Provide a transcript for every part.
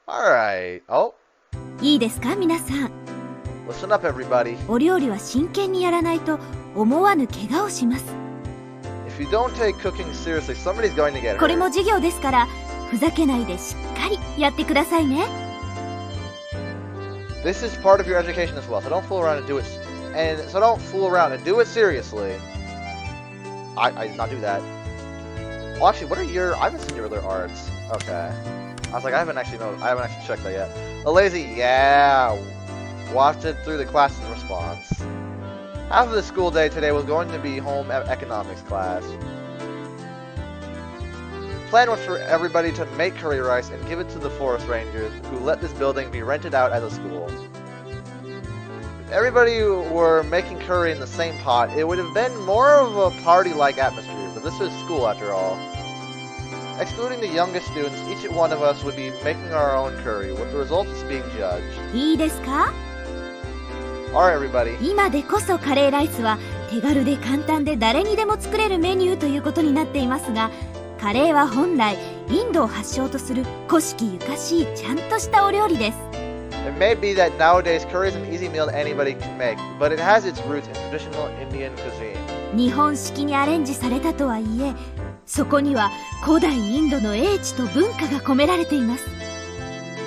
Alright. Oh, いいですか皆さん。 listen up everybody. お料理は真剣にやらないと思わぬ怪我をします。 If you don't take cooking seriously, somebody's going to get これも hurt. 授業ですから、ふざけないでしっかりやってくださいね。 This is part of your education as well, so don't fool around and do it. So don't fool around and do it seriously. I did not do that. Well, actually, what are your? I haven't seen your other arts. Okay. I was like, I haven't actually checked that yet. The lazy, yeah. Wafted through the class in response. Half of the school day today was going to be home economics class. Plan was for everybody to make curry rice and give it to the forest rangers, who let this building be rented out as a school. If everybody were making curry in the same pot, it would have been more of a party-like atmosphere, but this was school after all. Excluding the youngest students, each one of us would be making our own curry, with the results being judged. いいですか？ Alright, everybody. 今でこそカレーライスは手軽で簡単で誰にでも作れるメニューということになっていますが、カレーは本来インドを発祥とする古式ゆかしいちゃんとしたお料理です。 It may be that nowadays curry is an easy meal that anybody can make, but it has its roots in traditional Indian cuisine. 日本式にアレンジされたとはいえ、そこには古代インドの英知と文化が込められています。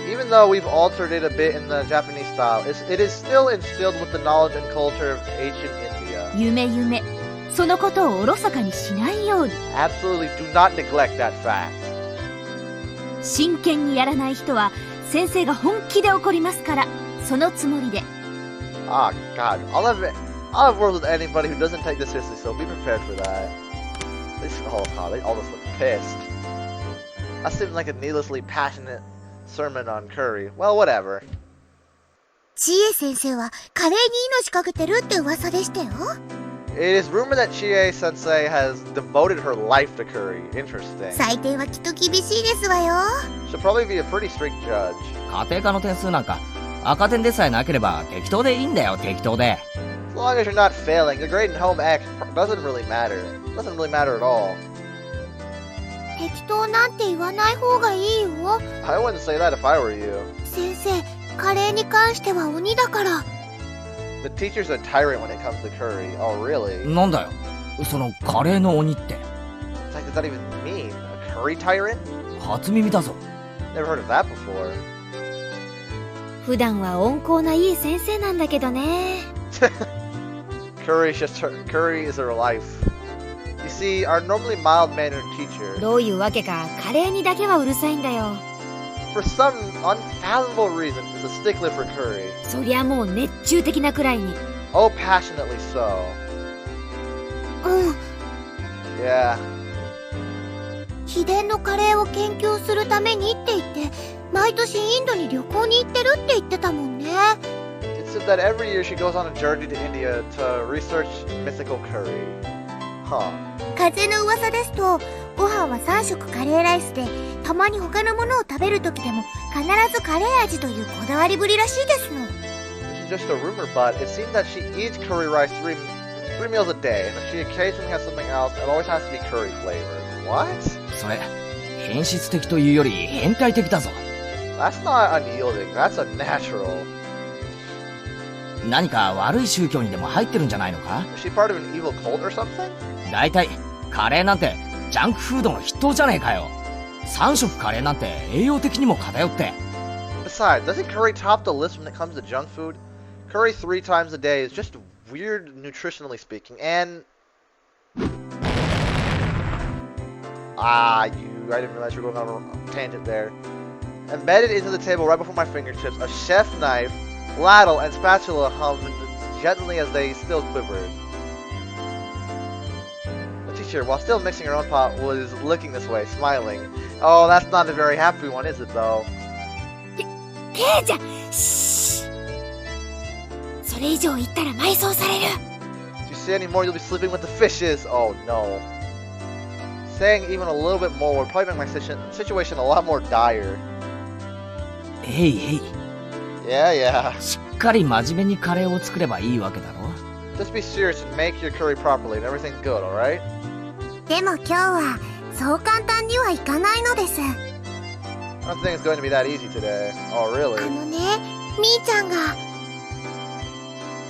Even though we've altered it a bit in the Japanese style, it is still instilled with the knowledge and culture of ancient India. 夢、そのことをおろそかにしないように。 Absolutely do not neglect that fact. 真剣にやらない人は先生が本気で怒りますから、そのつもりで。 Ah, God. I'll have words with anybody who doesn't take this seriously, so be prepared for that. They all just look pissed. That seems like a needlessly passionate sermon on curry. Well, whatever. ちえ先生はカレーに命かけてるって噂でしたよ。 It is rumored that Chie Sensei has devoted her life to curry. Interesting. 採点はきっと厳しいですわよ。 She'll probably be a pretty strict judge. 家庭科の点数なんか赤点でさえなければ適当でいいんだよ、適当で。 As long as you're not failing, your grade in home ec doesn't really matter. Doesn't really matter at all. 適当なんて言わない方がいいよ。 I wouldn't say that if I were you. 先生、カレーに関しては鬼だから。 The teacher's a tyrant when it comes to curry. Oh, really? なんだよ、そのカレーの鬼って。 What does that even mean? A curry tyrant? 初耳だぞ。 Never heard of that before. 普段は温厚ないい先生なんだけどね。Curry is her life. You see, our normally mild-mannered teacher, どういうわけかカレーにだけはうるさいんだよ。 for some unfathomable reason, is a stickler for curry. そりゃもう熱中的なくらいに。 Oh, passionately so. うん。 Yeah. 秘伝のカレーを研究するためにって言って毎年インドに旅行に行ってるって言ってたもんね。 It's said that every year she goes on a journey to India to research mythical curry. Huh. 風の噂ですとご飯は3食カレーライスでたまに他のものを食べる時でも必ずカレー味というこだわりぶりらしいですの。 This is just a rumor, but it seems that she eats curry rice three meals a day, and if she occasionally has something else, it always has to be curry flavored. What? それ変質的というより変態的だぞ。 That's not unyielding, that's unnatural. 何か悪い宗教にでも入ってるんじゃないのか？ Is she part of an evil cult or something? だいたいカレーなんてジャンクフードの筆頭じゃねえかよ。3食カレーなんて栄養的にも偏って。 Besides, doesn't curry top the list when it comes to junk food? Curry 3 times a day is just weird nutritionally speaking, and... I didn't realize you were going on a tangent there. Embedded into the table right before my fingertips, a chef knife, ladle, and spatula hummed gently as they still quivered. The teacher, while still mixing her own pot, was looking this way, smiling. Oh, that's not a very happy one, is it, though? ケイちゃん、シー。それ以上言ったら埋葬される。 If you say any more, you'll be sleeping with the fishes. Oh, no. Saying even a little bit more would probably make my situation a lot more dire. へいへい。 Yeah. しっかり真面目にカレーを作ればいいわけだろ。 Just be serious and make your curry properly and everything's good, alright? でも今日はそう簡単にはいかないのです。I don't think it's going to be that easy today. Oh, really? みーちゃんが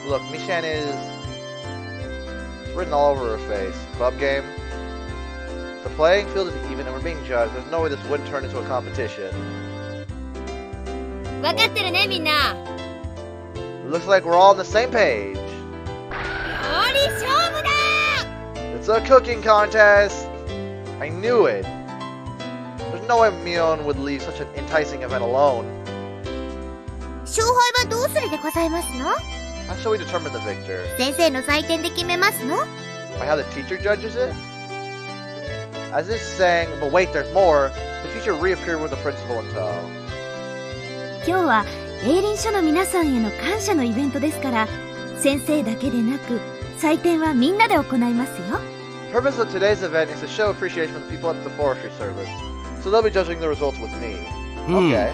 Look, Michan is written all over her face. Club game. The playing field is even and we're being judged. There's no way this wouldn't turn into a competition. 分かってるねみんな。 It looks like we're all on the same page. 料理勝負だ。 It's a cooking contest. I knew it. There's no way Mion would leave such an enticing event alone. 勝敗はどうするでございますの？ How shall we determine the victor? 先生の採点で決めますの？ By how the teacher judges it? As if saying, but wait, there's more. The teacher reappeared with the principal in tow. 今日は営林署の皆さんへの感謝のイベントですから、先生だけでなく採点はみんなで行いますよ。 The purpose of today's event is to show appreciation for the people at the forestry service. So they'll be judging the results with me. Okay.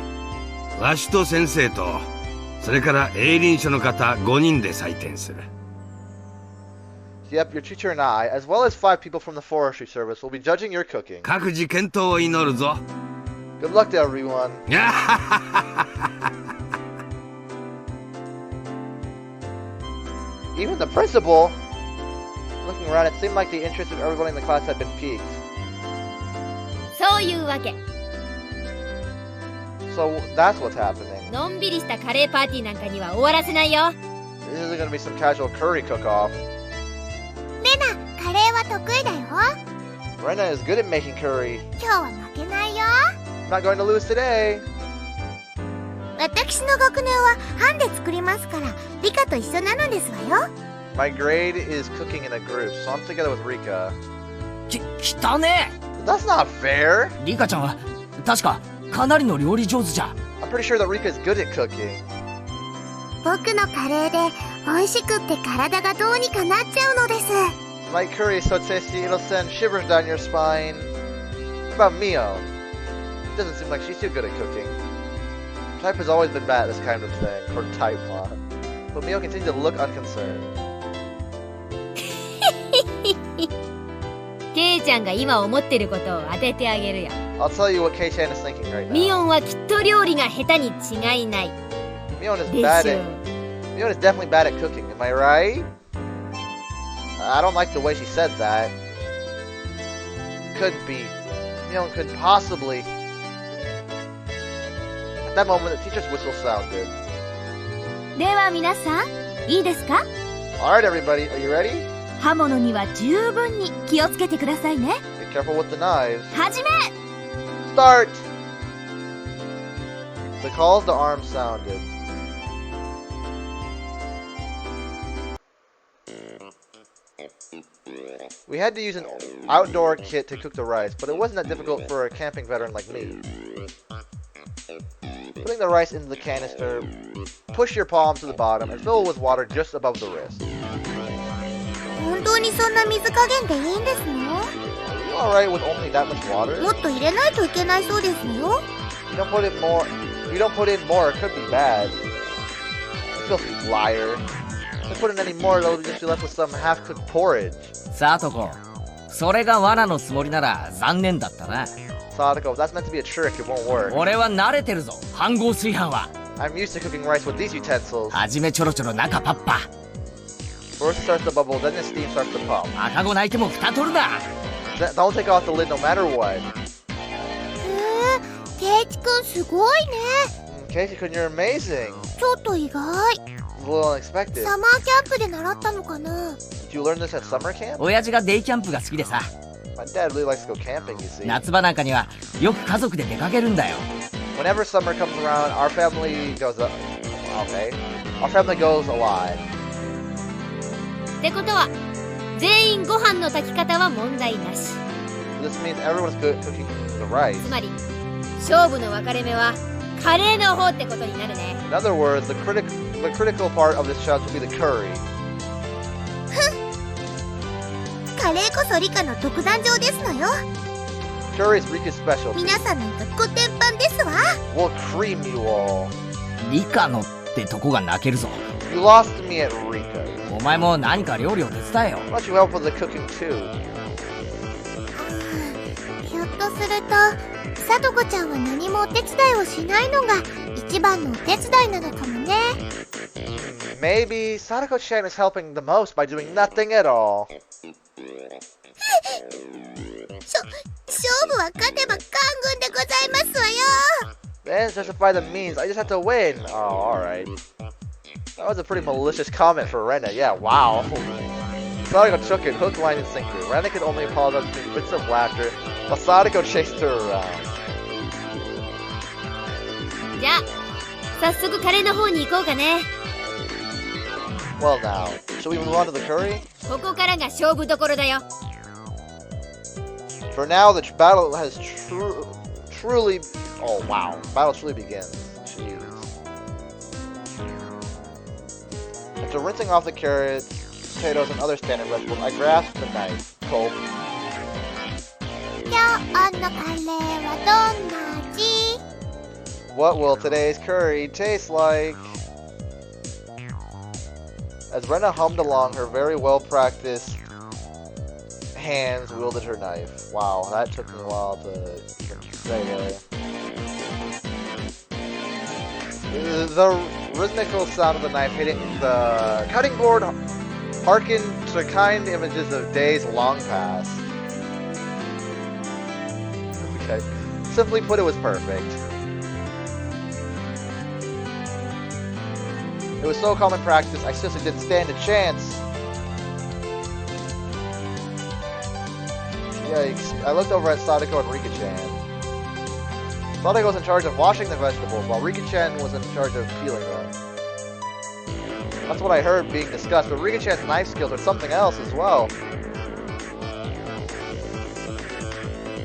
わしと先生と、それから営林署の方5人で採点する。Yep, your teacher and I, as well as 5 people from the forestry service, will be judging your cooking. 各自健闘を祈るぞ。Good luck to everyone. Even the principal. Looking around, it seemed like the interest of everybody in the class had been piqued. そういうわけ。 So that's what's happening. のんびりしたカレーパーティーなんかには終わらせないよ。 This isn't going to be some casual curry cook-off. レナ、カレーは得意だよ。 Rena is good at making curry. 今日は負けないよ。 I'm not going to lose today. 私の学年は班で作りますから、リカと一緒なのですわよ。 My grade is cooking in a group, so I'm together with Rika. 汚ね That's not fair. え。リカちゃんは確かかなりの料理上手じゃ。 I'm pretty sure that Rika is good at cooking. 僕のカレーで美味しくって体がどうにかなっちゃうのです。 My curry is so tasty, it'll send shivers down your spine. What about Mio? It doesn't seem like she's too good at cooking. Type has always been bad at this kind of thing, or Type, huh? But Mio continued to look unconcerned. ケイちゃんが今思ってることを当ててあげるよ。 I'll tell you what Keiichi is thinking right ミ now. オンはきっと料理が下手に違いない。 Mion is で bad しょ at Mion is definitely bad at cooking, am I right? I don't like the way she said that. Couldn't be. Mion couldn't possibly. At that moment, the teacher's whistle sounded. では皆さん、いいですか？ Alright, everybody, are you ready? 刃物には十分に気をつけてくださいね。 Be careful with the knives. はじめ！ Start! The calls to arms sounded. We had to use an outdoor kit to cook the rice, but it wasn't that difficult for a camping veteran like me. Putting the rice into the canister, push your palm to the bottom and fill it with water just above the wrist. 本当にそんな水加減でいいんですの？ Are you alright with only that much water? もっと入れないといけないそうですよ。 You don't put in more. If you don't put in more, it could be bad. You filthy liar. If you put in any more, they'll just be left with some half-cooked porridge. さとこ、それが罠のつもりなら残念だったな。 Sadako, if that's meant to be a trick, it won't work. 俺は慣れてるぞ、飯盒炊飯は。 I'm used to cooking rice with these utensils. はじめちょろちょろ中パッパ。 First it starts to bubble, then the steam starts to pump. 赤子泣いても蓋取るな。 Don't take off the lid no matter what. ケイチくんすごいね。 Keiichi-kun, you're amazing. ちょっと意外。 It's a little unexpected. サマーキャンプで習ったのかな？ Did you learn this at summer camp? 親父がデイキャンプが好きでさ、 My dad really likes to go camping, you see. 夏場なんかにはよく家族で出かけるんだよ。 Whenever summer comes around, our family goes up. Okay. Our family goes a lot. ってことは、全員ご飯の炊き方は問題なし。 This means everyone's good at cooking the rice. つまり、勝負の分かれ目はカレーの方ってことになるね。 In other words, the critical part of this challenge will be the curry. カレーこそリカの独壇場ですのよ。 Curry is Rika's specialty. 皆さんなんかコテンパンですわ。 We'll cream you all. リカのってとこが泣けるぞ。 You lost me at Rika. お前も何か料理を手伝えよ。 Why don't you help with the cooking too? ひょっとするとさとこちゃんは何もお手伝いをしないのが一番のお手伝いなのかもね。Maybe Sadako-chan is helping the most by doing nothing at all. 勝負は勝てば官軍でございますわよ。 Then justify the means. I just have to win. Oh, alright. That was a pretty malicious comment for Rena. Yeah, wow. Sadako took it hook, line, and sinker. Rena could only apologize between bits of laughter, while Sadako chased her around. じゃあ早速カレーの方に行こうかね。 Well now, should we move on to the curry? ここからが勝負どころだよ。 For now, the battle has truly... Oh, wow. Battle truly begins. Jeez. After rinsing off the carrots, potatoes, and other standard vegetables, I grasped the knife. Cold. 今日のカレーはどんな味？ What will today's curry taste like? As Rena hummed along, her very well-practiced hands wielded her knife. Wow, that took me a while to even say it. The rhythmical sound of the knife hitting the cutting board harkened to kind images of days long past. Okay. Simply put, it was perfect. It was so common practice, I seriously didn't stand a chance. Yikes. I looked over at Sadako and Rika-chan. Sadako was in charge of washing the vegetables, while Rika-chan was in charge of peeling them. That's what I heard being discussed, but Rika-chan's knife skills are something else as well.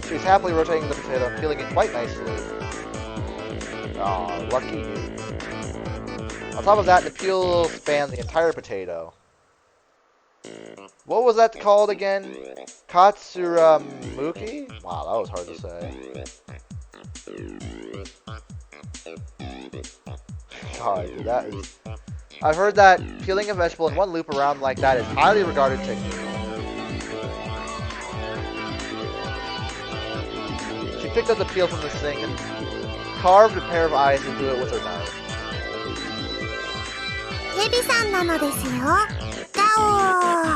She was happily rotating the potato and peeling it quite nicely. Aw, lucky you. On top of that, the peel spanned the entire potato. What was that called again? Katsuramuki? Wow, that was hard to say. God, dude, that is... I've heard that peeling a vegetable in one loop around like that is highly regarded technique. She picked up the peel from the sink and carved a pair of eyes into it with her knife. ヘビさんなのですよ。ガオ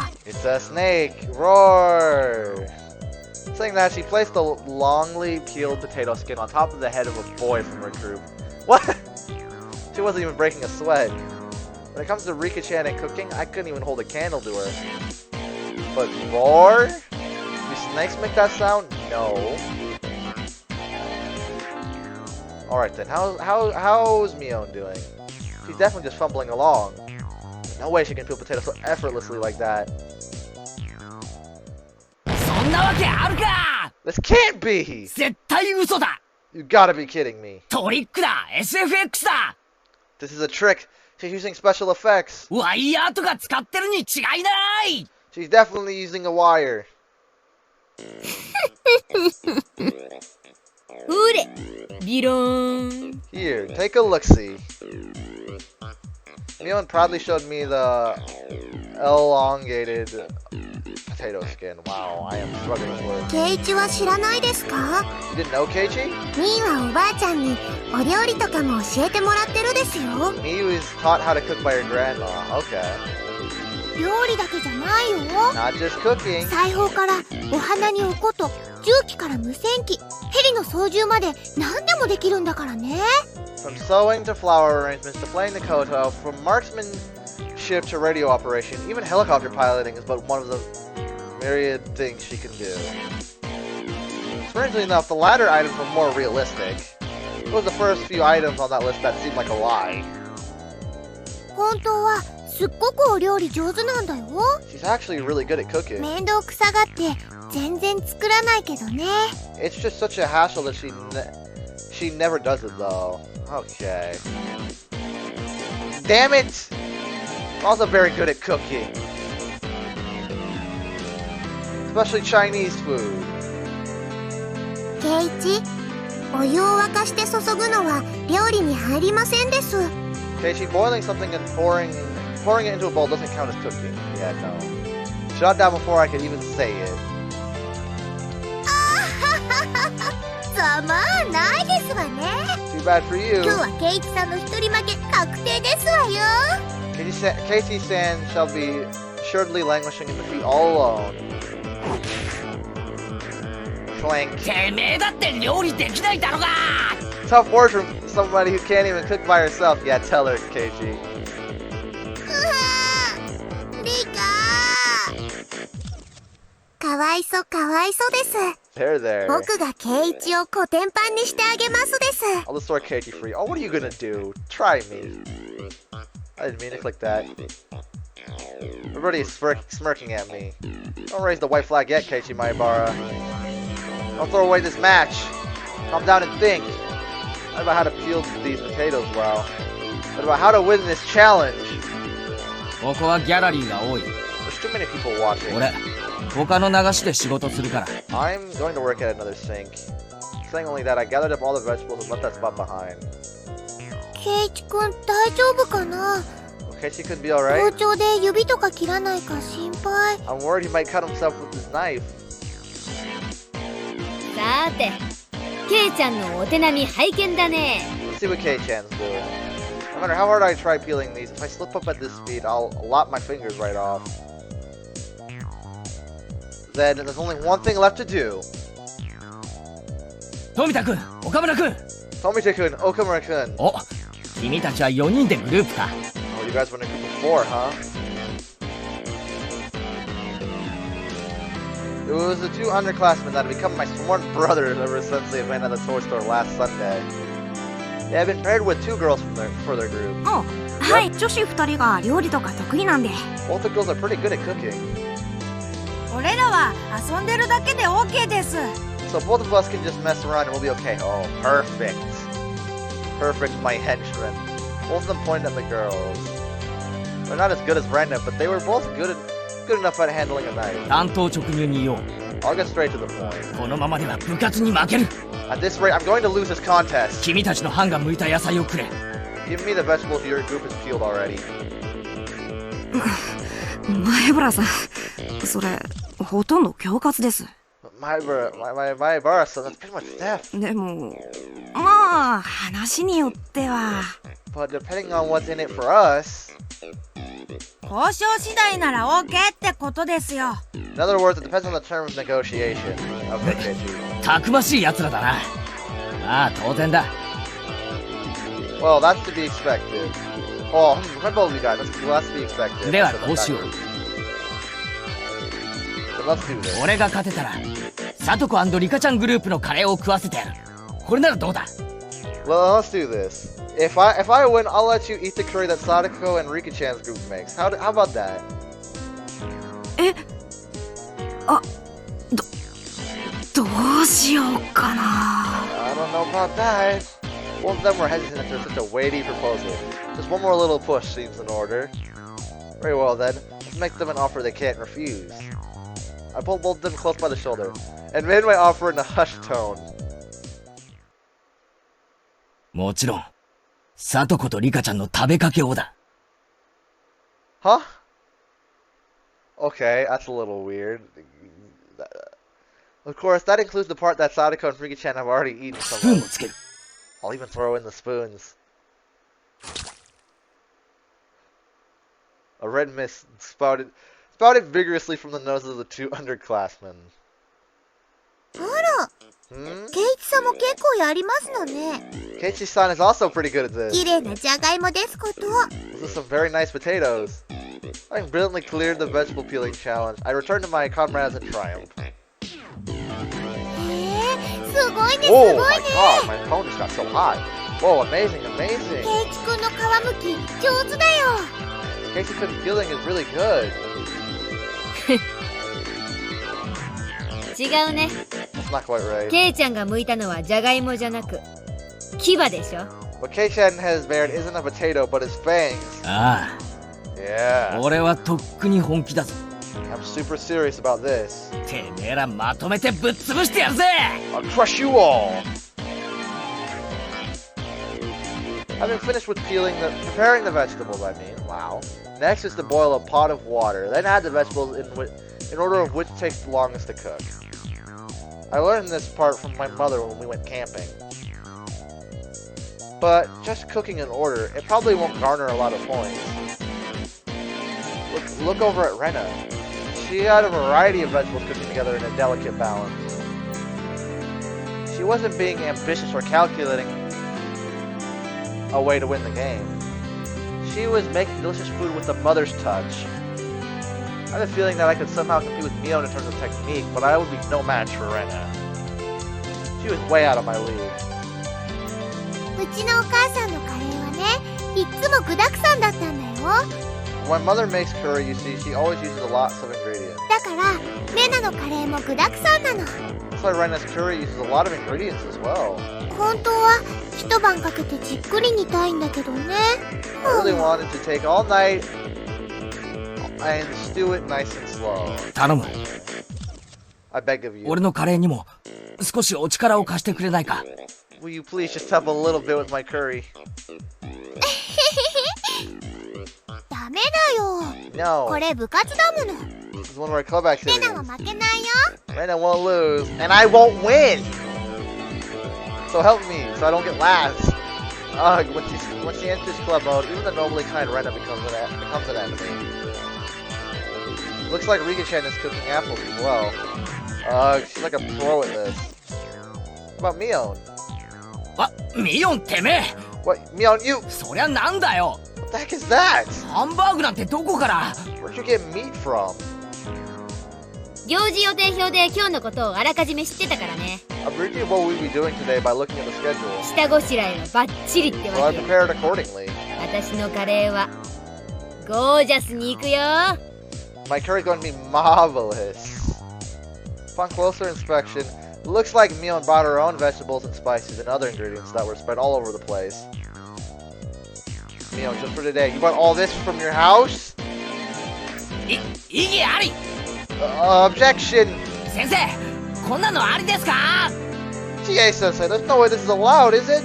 ー。 It's a snake! Roar! Saying that, she placed the longly peeled potato skin on top of the head of a boy from her group. What? She wasn't even breaking a sweat. When it comes to Rika-chan and cooking, I couldn't even hold a candle to her. But roar? Do snakes make that sound? No. Alright then, how's Mion doing? She's definitely just fumbling along. No way she can peel potatoes so effortlessly like that. そんなわけあるか。 This can't be! 絶対嘘だ。 You gotta be kidding me. トリックだ。SFX だ。 This is a trick. She's using special effects. ワイヤーとか使ってるに違いない。 She's definitely using a wire. ほれビローン。 Here, take a look-see. Mion proudly showed me the elongated potato skin. Wow, I am struggling with ケイチは知らないですか？ You didn't know, Keiichi? ミーはおばあちゃんにお料理とかも教えてもらってるですよ。 Miu is taught how to cook by her grandma. Okay. 料理だけじゃないよ。 Not just cooking. 裁縫からお花にお琴、重機から無線機、ヘリの操縦まで何でもできるんだからね。 From sewing to flower arrangements to playing the koto, from marksmanship to radio operation, even helicopter piloting is but one of the myriad things she can do. Strangely enough, the latter items were more realistic. It was the first few items on that list that seemed like a lie. 本当はすっごくお料理上手なんだよ。 She's actually really good at cooking. 面倒くさがって全然作らないけどね。 It's just such a hassle that she never does it though. Okay. Damn it! I'm also very good at cooking. Especially Chinese food. ケイチ、お湯を沸かして注ぐのは料理に入りませんです。 Keiichi, boiling something and pouring it into a bowl doesn't count as cooking. Yeah, no. Shut down before I could even say it. ざまあないですわね。 Too bad for 今 you. 日はケイチさんの一人負け確定ですわよ。 Keiichi-san shall be assuredly languishing in defeat all alone. Clank. てめえだって料理できないだろが。 Tough word from somebody who can't even cook by herself. Yeah, tell her, Keiichi. リカかわいそうです。 There, there. 僕がケイチをコテンパンにしてあげますです。 I'll restore Keiichi free. Oh, what are you gonna do? Try me. I didn't mean it like that. Everybody is smirking at me. Don't raise the white flag yet, Keiichi Maibara. Don't throw away this match. Calm down and think. Not about how to peel these potatoes well, but about how to win this challenge. ここはギャラリーが多い。 There's too many people watching. 俺、他の流しで仕事するから。I'm going to work at another sink. Saying only that, I gathered up all the vegetables and left that spot behind. ケイチくん大丈夫かな。 Keiichi could be 包 alright. 丁で指とか切らないか心配。 I'm worried he might cut himself with his knife. さてケイちゃんのお手並み拝見だね。 Let's see what Kei-chan's doing. No matter how hard I try peeling these, if I slip up at this speed, I'll lop my fingers right off. Then there's only one thing left to do. 富田君、岡村君。 Tomite-kun, Okamura-kun. お、君たちは4人でグループか。 Oh, you guys were in a group of 4, huh? It was the 2 underclassmen that had become my sworn brothers ever since the event at the toy store last Sunday. They had been paired with 2 girls for their group. はい、女子2人が料理とか得意なんで。 Both the girls are pretty good at cooking. 俺らは遊んでるだけで OK です。 So both of us can just mess around and we'll be okay. Oh, perfect. Perfect, my henchmen. Both of them pointed at the girls. They're not as good as Rena, but they were both good enough at handling a knife. 単刀直入に言おう。 I'll get straight to the point. このままでは部活に負ける。 At this rate, I'm going to lose this contest. 君たちの班が剥いた野菜をくれ。 Give me the vegetables your group has peeled already. 前原さん、それほとんど恐喝です。 My bar, so that's pretty much theft. でもまあ話によっては。 But depending on what's in it for us. 交渉次第なら OK ってことですよ。 In other words, it depends on the term of negotiation. Okay, Keiichi. たくましい奴らだな。まあ当然だ。 Well, that's to be expected. Oh, what both of you guys? That's to be expected. ではこうしよう。 So let's do this. 俺が勝てたら、サトコ&リカちゃんグループのカレーを食わせてやる。これならどうだ？ Well, let's do this. If I win, I'll let you eat the curry that Sadako and Rika-chan's group makes. How about that? どうしようかな。 I don't know about that. Both of them were hesitant after such a weighty proposal. Just one more little push seems in order. Very well then, let's make them an offer they can't refuse. I pulled both of them close by the shoulder, and made my offer in a hushed tone. もちろん、サトコとリカちゃんの食べかけをだ。 Huh? Okay, that's a little weird. Of course, that includes the part that Sadako and Rika-chan have already eaten ス some プーン of. をつける。 I'll even throw in the spoons. A red mist spouted vigorously from the noses of the 2 underclassmen. あら、 Hmm? ケイチさんも結構やりますのね。 Keiichi-san is also pretty good at this. 綺麗なじゃがいもですこと。 This is some very nice potatoes. Having brilliantly cleared the vegetable peeling challenge, I returned to my comrades in triumph. すごいね、す Oh ご my いね。 god, my tone just got so high. Whoa, amazing, ケ amazing. イチくんの皮むき上手だよ。 Keiichi-kun's peeling is really good. 違うね。 That's not quite right. ケイちゃんが剥いたのはじゃがいもじゃなく牙でしょ。 What Kei-chan has bared isn't a potato, but his fangs. あ Yeah. あ、俺はとっくに本気だぞ。 I'm super serious about this. てめえらまとめてぶっ潰してやるぜ。 I'll crush you all! Having finished with preparing the vegetables, I mean, wow. Next is to boil a pot of water, then add the vegetables in order of which takes the longest to cook. I learned this part from my mother when we went camping. But just cooking in order, it probably won't garner a lot of points. Look over at Rena. She had a variety of vegetables cooking together in a delicate balance. She wasn't being ambitious or calculating a way to win the game. She was making delicious food with a mother's touch. I have a feeling that I could somehow compete with Mion in terms of technique, but I would be no match for Rena. She was way out of my league. うちのお母さんのカレーはね、いっつも具沢山だったんだよ。 When mother makes curry, you see, she always uses lots of ingredients. だから、レナのカレーも具沢山なの。 That's why Rena's curry uses a lot of ingredients as well. 本当は一晩かけてじっくり煮たいんだけどね。I really wanted to take all night and stew it nice and slow. 頼む。 I beg of you. 俺のカレーにも少しお力を貸してくれないか。 Will you please just help a little bit with my curry? ダメだよ。 No. これ部活だもの。 This is one of our club レ activities. ナは負けないよ。 Rena won't lose, and I won't win! So help me, so I don't get last. Once she enters club mode, even the normally kind Rena becomes an enemy. Looks like Rika-chan is cooking apples as well. She's like a pro at this. What about Mion? あ、ミヨンてめえ。 What? Mion, you... そりゃなんだよ。 What the heck is that? ハンバーグなんてどこから。 Where'd you get meat from? 行事予定表で今日のことをあらかじめ知ってたからね。 I'm reading what we'll be doing today by looking at the schedule. 下ごしらえはバッチリって So わ I け。 prepared accordingly. 私のカレーはゴージャスにいくよ。 My curry's going to be marvelous. Upon closer inspection, it looks like Mion brought her own vegetables and spices and other ingredients that were spread all over the place. Mion, just for today, you bought all this from your house? 異議あり。 Objection! 先生、こんなのありですか。 GA-sensei, there's no way this is allowed, is it?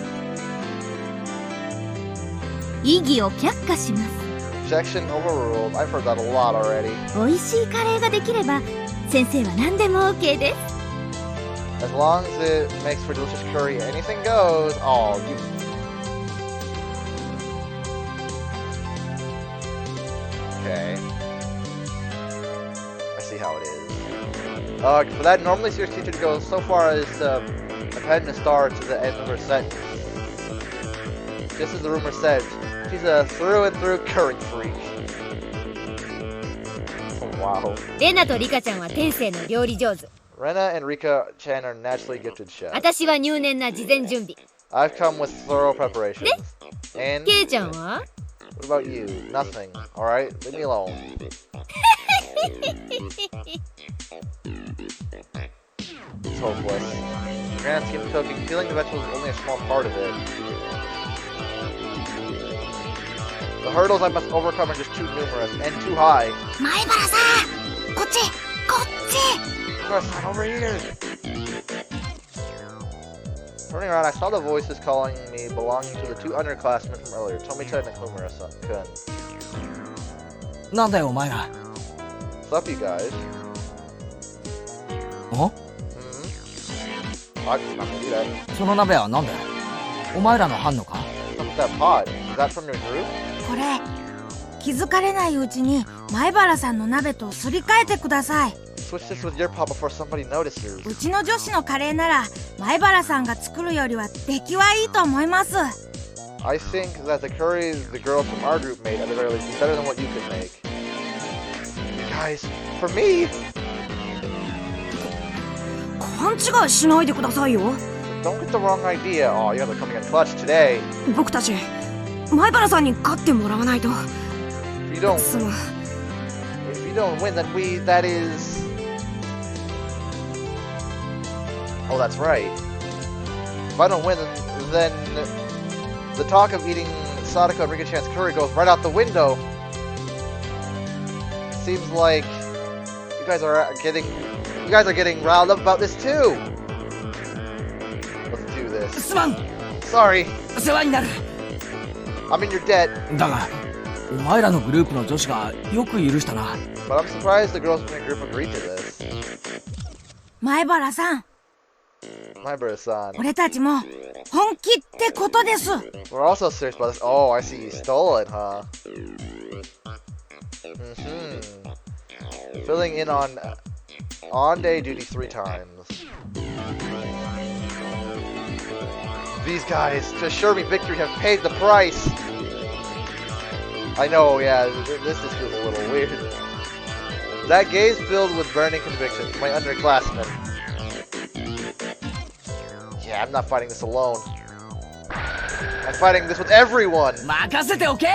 異議を却下します。 Objection overruled. I've heard that a lot already. 美味しいカレーができれば先生は何でも OK です。 As long as it makes for delicious curry, anything goes. Oh, you... Okay. I see how it is. For that normally serious teacher to go so far as to append a star to the end of her sentence. Just as the rumor said, she's a through and through curry freak. Oh, wow. レナとリカちゃんは天性の料理上手。 Rena and Rika-chan are naturally gifted chefs. 私は入念な事前準備。 I've come with thorough preparations. And ケイちゃんは what about you? Nothing. Alright? Leave me alone. It's hopeless. Grant keeps cooking, peeling the vegetables is only a small part of it. The hurdles I must overcome are just too numerous and too high. 前原さん、こっち、こっち。 Kumura-san, over here! Turning around, I saw the voices calling me belonging to the two underclassmen from earlier, Tomi-chan and Kumura-kun. なんだよお前ら。 What's up, you guys? お？ I'm not gonna do that. その鍋はなんだよ。お前らの班のか。 What's up with that pot? Is that from your group? これ気づかれないうちに前原さんの鍋とすり替えてください。 Switch this with your pot before somebody notices. うちの女子のカレーなら前原さんが作るよりは出来はいいと思います。 I think that the curry the girls from our group made at the very least is better than what you could make. You guys, for me! 勘違いしないでくださいよ。 Don't get the wrong idea. Oh, you guys are coming in clutch today. 僕たち前原さんに勝ってもらわないと。 If you don't, その if you don't win, then that is... Oh, that's right. If I don't win, then the talk of eating Sadako and Rika-chan's curry goes right out the window. Seems like you guys are getting riled up about this too. Let's do this. すまん。 Sorry, 世話になる。 I'm in your debt. だがお前らのグループの女子がよく許したな。 But I'm surprised the girls from your group agreed to this. 前原さん、Maibara-san. 俺たちも本気ってことです。 We're also serious about this. Oh, I see you stole it, huh? Filling in on-day duty 3 times. These guys, to assure me victory, have paid the price. I know, yeah, this just feels a little weird. That gaze filled with burning conviction. My underclassmen. Yeah, I'm not fighting this alone. I'm fighting this with everyone. 任せておけ。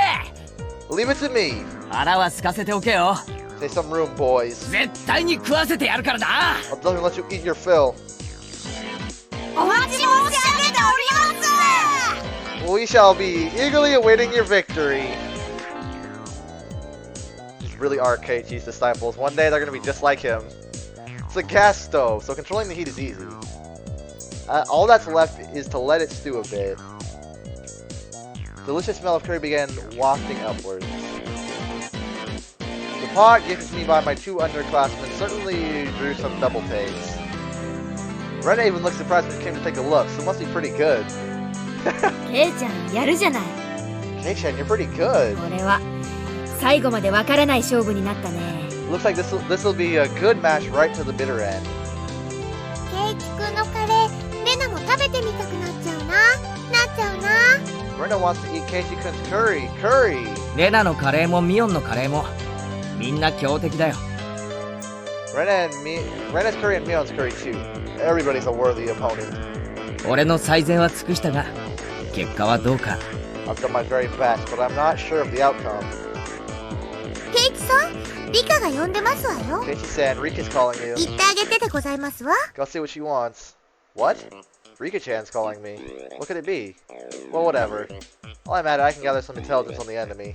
Leave it to me. 腹は空かせておけよ。 Take some room, boys. 絶対に食わせてやるからな。 I'll definitely let you eat your fill. お待ち申し上げております。 We shall be eagerly awaiting your victory. These really are Keiichi's disciples. One day they're gonna be just like him. It's a gas stove, so controlling the heat is easy. All that's left is to let it stew a bit. Delicious smell of curry began wafting upwards. The pot gifted to me by my 2 underclassmen certainly drew some double takes. Rena even looked surprised when she came to take a look, so it must be pretty good. ケイちゃんやるじゃない。 Kei-chan, you're pretty good. これは最後までわからない勝負になったね。 Looks like this will be a good match right to the bitter end. ケイチくんのカレー、レナも食べてみたくなっちゃうな。 Rena wants to eat Keiichi-kun's curry. Curry! レナのカレーもミオンのカレーもみんな強敵だよ。 Rena's curry and Mion's curry too. Everybody's a worthy opponent. 俺の最善は尽くしたが結果はどうか。 I've done my very best, but I'm not sure of the outcome. ケイチさん、リカが呼んでますわよ。 Keiichi-san, Rika's calling you. 言ってあげてでございますわ。 Go see what she wants. What? Rika-chan's calling me. What could it be? Well, whatever. While I'm at it, I can gather some intelligence on the enemy.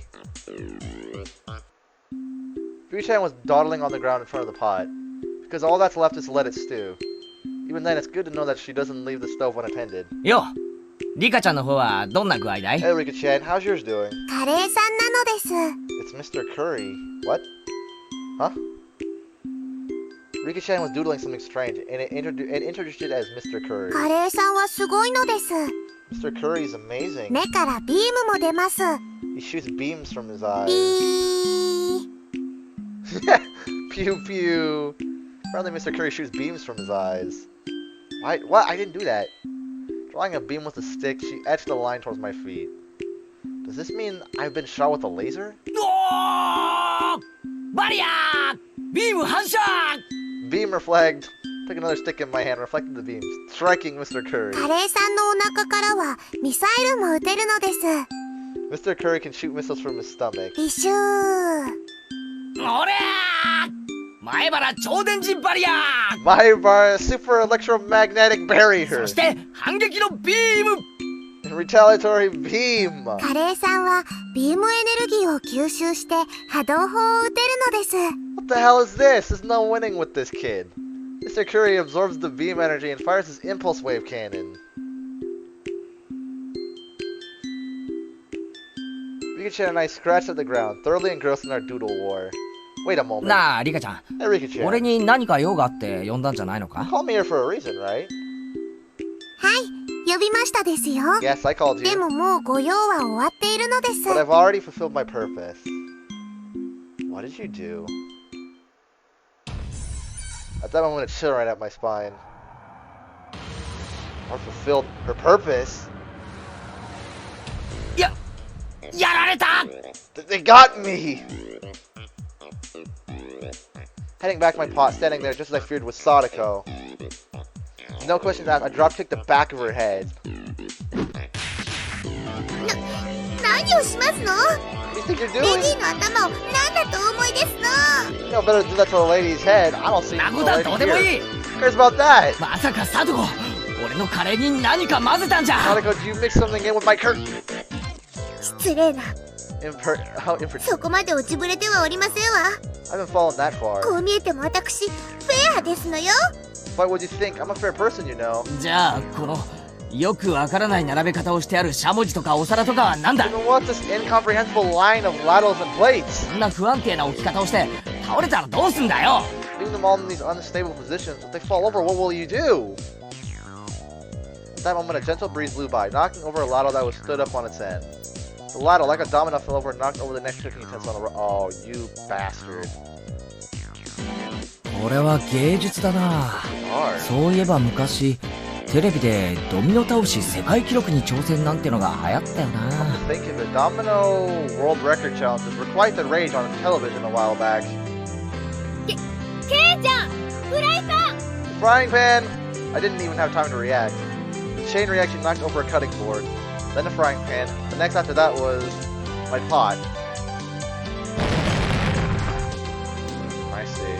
Rika-chan was dawdling on the ground in front of the pot, because all that's left is to let it stew. Even then, it's good to know that she doesn't leave the stove unattended. よ、リカちゃんの方はどんな具合だい？ Hey, Rika-chan, how's yours doing? カレーさんなのです。 It's Mr. Curry. What? Huh? Rika-chan was doodling something strange, and introduced it as Mr. Curry. カレーさんはすごいのです。 Mr. Curry is amazing. 目からビームも出ます。 He shoots beams from his eyes. ビー。 Pew pew. Apparently Mr. Curry shoots beams from his eyes. What? I didn't do that. Drawing a beam with a stick, she etched a line towards my feet. Does this mean I've been shot with a laser? おー！バリアー！ビーム反射！ Beam reflect. Took another stick in my hand, reflected the beams, striking Mr. Curry. カレーさんのお腹からはミサイルも撃てるのです。 Mr. Curry can shoot missiles from his stomach. ビシュー。おりゃー！前原超電磁バリアー！ My super electromagnetic barrier. そして反撃のビーム！ Retaliatory beam. カレーさんはビームエネルギーを吸収して波動砲を撃てるのです。 What the hell is this? There's no winning with this kid. Mr. Curry absorbs the beam energy and fires his impulse wave cannon. Rika-chan and I scratched at the ground, thoroughly engrossed in our doodle war. Wait a moment. なあ、リカちゃん。 Hey, Rika-chan. 俺に何か用があって呼んだんじゃないのか？ Call me here for a reason, right? はい、呼びましたですよ。 Yes, I called で you. ももうご用は終わっているのです。 But I've already fulfilled my purpose. What did you do? At that moment, a chill ran up my spine. Or fulfilled her purpose? やられた！ They got me! Heading back to my pot, standing there just as I feared was Sadako. No questions asked, I drop kicked the back of her head. 何をしますの？ What do you think you're レ doing? ディの頭を何だとお思いですの？ You know better to do that to a lady's head. I don't see な you こ to と a はどう lady でもい here. い！ Who cares about that? まさかサトコ、俺のカレーに何か混ぜたんじゃ！ Sadako, did you mix something in with my curtain? 失礼な。 How impertinent. そこまで落ちぶれてはおりませんわ。 I haven't fallen that far. こう見えても私フェアですのよ。 Why would you think? I'm a fair person, you know. じゃあこのよくわからない並べ方をしてあるしゃもじとかお皿とかはなんだ？ Even what's this incomprehensible line of ladles and plates? そんな不安定な置き方をして倒れたらどうすんだよ！ Leaving them all in these unstable positions. If they fall over, what will you do? At that moment, a gentle breeze blew by, knocking over a ladle that was stood up on its end. The ladle, like a domino, fell over and knocked over the next cooking utensil on the Oh, you bastard. これは芸術だな。そういえば昔テレビでドミノ倒し世界記録に挑戦なんてのが流行ったよな。Think of the domino world record challenges were quite the rage on television a while back. ケイちゃん、フライパン Frying pan! I didn't even have time to react. The chain reaction knocked over a cutting board, then a frying pan. The next after that was my pot. I see.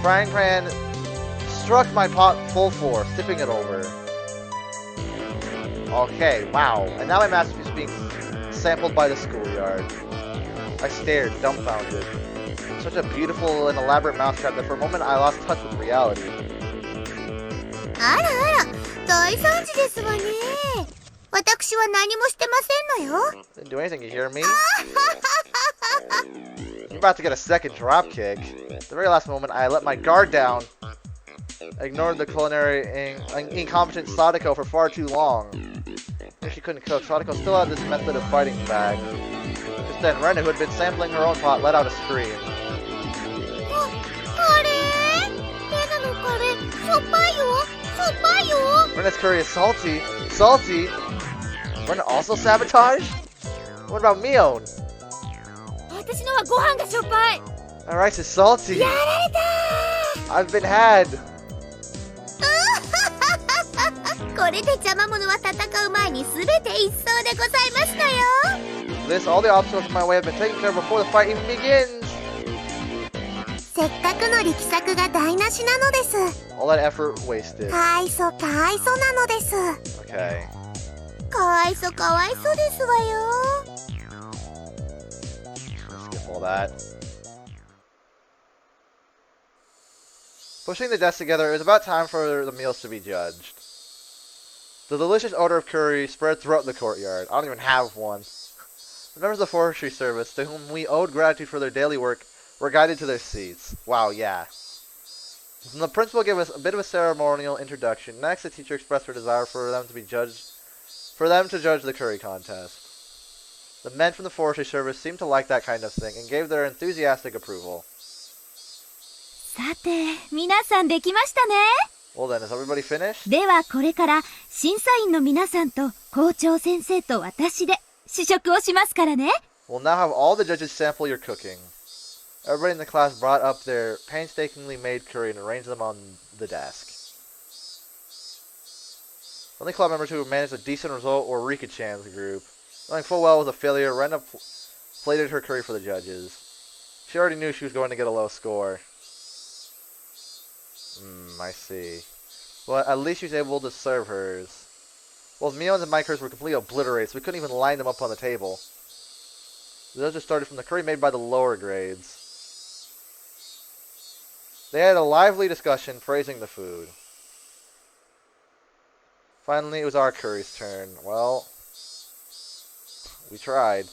Frying pan struck my pot full force, tipping it over. Okay, wow. And now my masterpiece is being sampled by the schoolyard. I stared, dumbfounded. Such a beautiful and elaborate mousetrap that for a moment I lost touch with reality. あらあら、大惨事ですわね。私は何もしてませんのよ。 Didn't do anything, you hear me? You're about to get a second drop kick. At the very last moment, I let my guard down. I ignored the culinary incompetent Sadako for far too long. If she couldn't cook, Sadako still had this method of fighting back. Just then, Rena, who had been sampling her own pot, let out a scream. カレー？レナのカレー、しょっぱいよ、しょっぱいよ。 Rena's curry is salty. Salty? Rena also sabotaged? What about Mion? 私のはご飯がしょっぱい Our rice is salty. やられた I've been had. これで邪魔者は戦う前に全て一掃でございましたよ。 This, all the obstacles in my way have been taken care of before the fight even begins. せっかくの力作が台無しなのです。 All that effort wasted. かわいそかわいそなのです。 Okay. かわいそかわいそですわよ。 Skip all that. Pushing the desks together, it was about time for the meals to be judged. The delicious odor of curry spread throughout the courtyard. I don't even have one. The members of the forestry service, to whom we owed gratitude for their daily work, were guided to their seats. Wow, yeah. And the principal gave us a bit of a ceremonial introduction. Next, the teacher expressed her desire for them to judge the curry contest. The men from the forestry service seemed to like that kind of thing and gave their enthusiastic approval. さて、皆さんできましたね。 Well then, is everybody finished? ではこれから審査員の皆さんと校長先生と私で試食をしますからね。 We'll now have all the judges sample your cooking. Everybody in the class brought up their painstakingly made curry and arranged them on the desk. Only club members who managed a decent result were Rika-chan's group. Knowing full well it was a failure, Rena plated her curry for the judges. She already knew she was going to get a low score. I see. Well, at least she was able to serve hers. Both Mion's and my curries were completely obliterated, so we couldn't even line them up on the table. The judges started from the curry made by the lower grades. They had a lively discussion praising the food. Finally, it was our curry's turn. Well, we tried.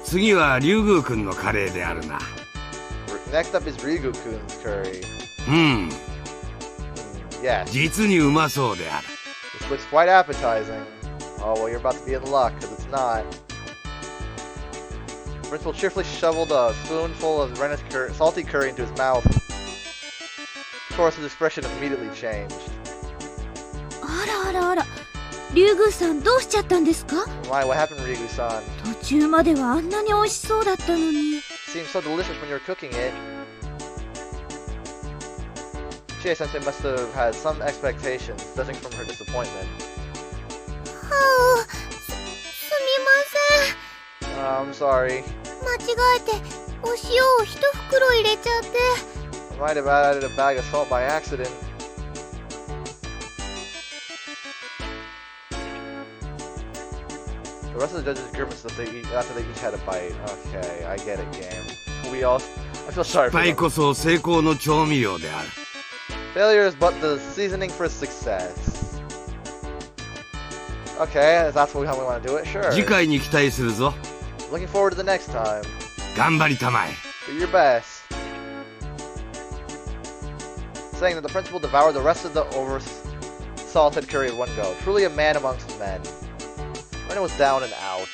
次は龍宮君のカレーであるな。 Next up is Ryugu-kun's curry. うん。 Yes. 実にうまそうである。 This looks quite appetizing. Oh, well, you're about to be in luck, because it's not. The principal cheerfully shoveled a spoonful of Rena's salty curry into his mouth. Of course, his expression immediately changed. あらあらあら、龍宮さんどうしちゃったんですか？ Why, what happened, Ryugu-san? 途中まではあんなに美味しそうだったのに。 Seemed so delicious when you were cooking it. Chie-sensei must have had some expectations, judging from her disappointment. はあ、すみません。 I'm sorry. 間違えてお塩を一袋入れちゃって。 I might have added a bag of salt by accident. The rest of the judges grimaced after they each had a bite. Okay, I get it, game. I feel sorry for 失敗 them. こそ成功の調味料である。 Failure is but the seasoning for success. Okay, if that's how we want to do it, sure. 次回に期待するぞ。 Looking forward to the next time. 頑張りたまえ。 Do your best. Saying that the principal devoured the rest of the salted curry in one go. Truly a man amongst men. Rena was down and out.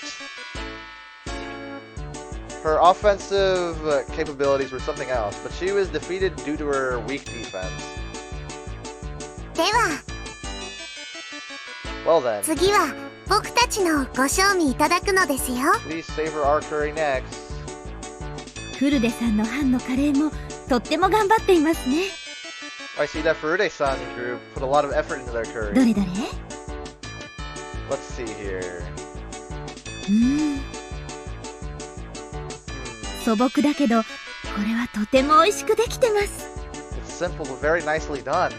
Her offensive capabilities were something else, but she was defeated due to her weak defense. では Well then, 次は僕たちのご賞味いただくのですよ。 please savor our curry next. フルデさんの班のカレーもとっても頑張っていますね。 I see that Furude-san group put a lot of effort into their ど curry. れどれ？ Let's see here. 素朴だけど、これはとても美味しくできてます。 It's simple but very nicely done.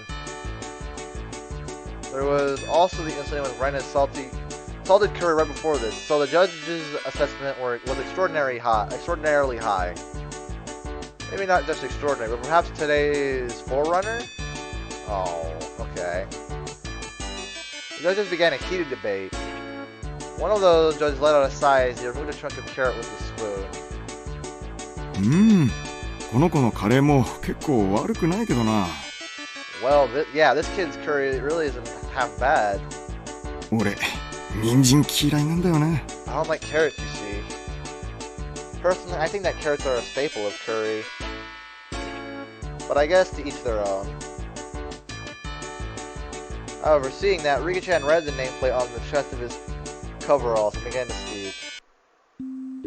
There was also the incident with Rena's salted curry right before this, so the judge's assessment was extraordinarily high. Maybe not just extraordinary, but perhaps today's forerunner? Oh, okay. The judges began a heated debate. One of those judges let out a sigh as he removed a chunk of carrot with a spoon. この子のカレーも結構悪くないけどな。 Well, yeah, this kid's curry really isn't half bad. 俺、人参嫌いなんだよね。 I don't like carrots, you see. Personally, I think that carrots are a staple of curry. But I guess to each their own. However, seeing that, Rika-chan read the nameplate on the chest of his coveralls and began to speak.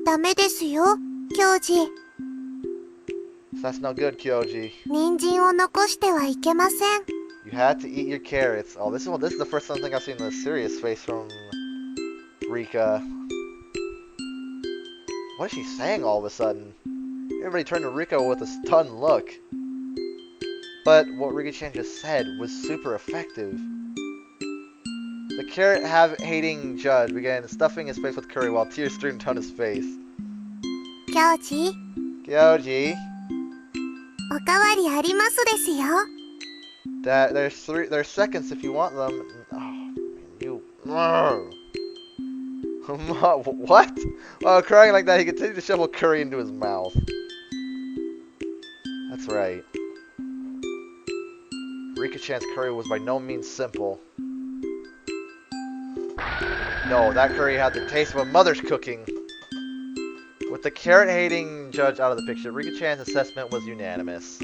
ダメですよ、教授。 So that's no good, Kyoji. 人参を残してはいけません。 You had to eat your carrots. Oh, this is the first thing I've seen a serious face from Rika. What is she saying all of a sudden? Everybody turned to Rika with a stunned look. But what Rika-chan just said was super effective. The carrot-hating judge began stuffing his face with curry while tears streamed down his face. 教授、 Kyoji, おかわりありますですよ。 there's seconds if you want them. Oh, what? While crying like that, he continued to shovel curry into his mouth. That's right. Rika-chan's curry was by no means simple. No, that curry had the taste of a mother's cooking. With the carrot-hating judge out of the picture, Rika-chan's assessment was unanimous.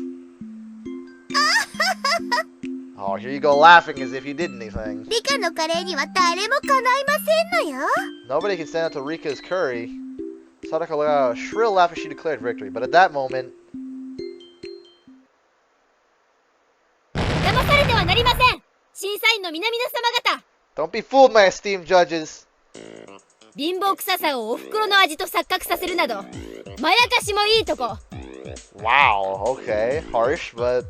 Oh, here you go laughing as if you did anything. リカのカレーには誰もかないませんのよ。 Nobody can stand up to Rika's curry. Sadako let out a shrill laugh as she declared victory, but at that moment... 騙されてはなりません。審査員の皆々様方。 Don't be fooled, my esteemed judges. 貧乏臭さをお袋の味と錯覚させるなど、まやかしもいいとこ。 Wow, okay. Harsh, but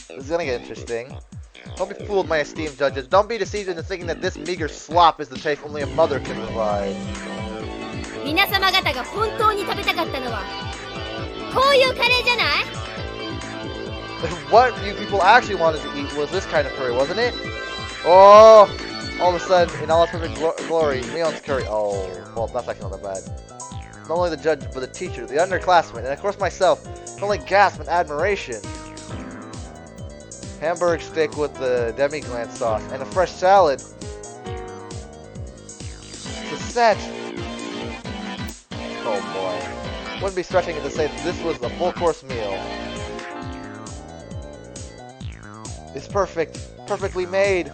this is gonna get interesting. Don't be fooled, my esteemed judges. Don't be deceived into thinking that this meager slop is the taste only a mother can provide. 皆様方が本当に食べたかったのは、こういうカレーじゃない？ What you people actually wanted to eat was this kind of curry, wasn't it? Oh! All of a sudden, in all its perfect glory, Mion's curry. Oh, well, that's actually not that bad. Not only the judge, but the teacher, the underclassmen, and of course myself, can only gasp in admiration. Hamburg steak with the demi-glace sauce and a fresh salad. It's a set. Oh boy. Wouldn't be stretching it to say that this was a full-course meal. It's perfect. Perfectly made.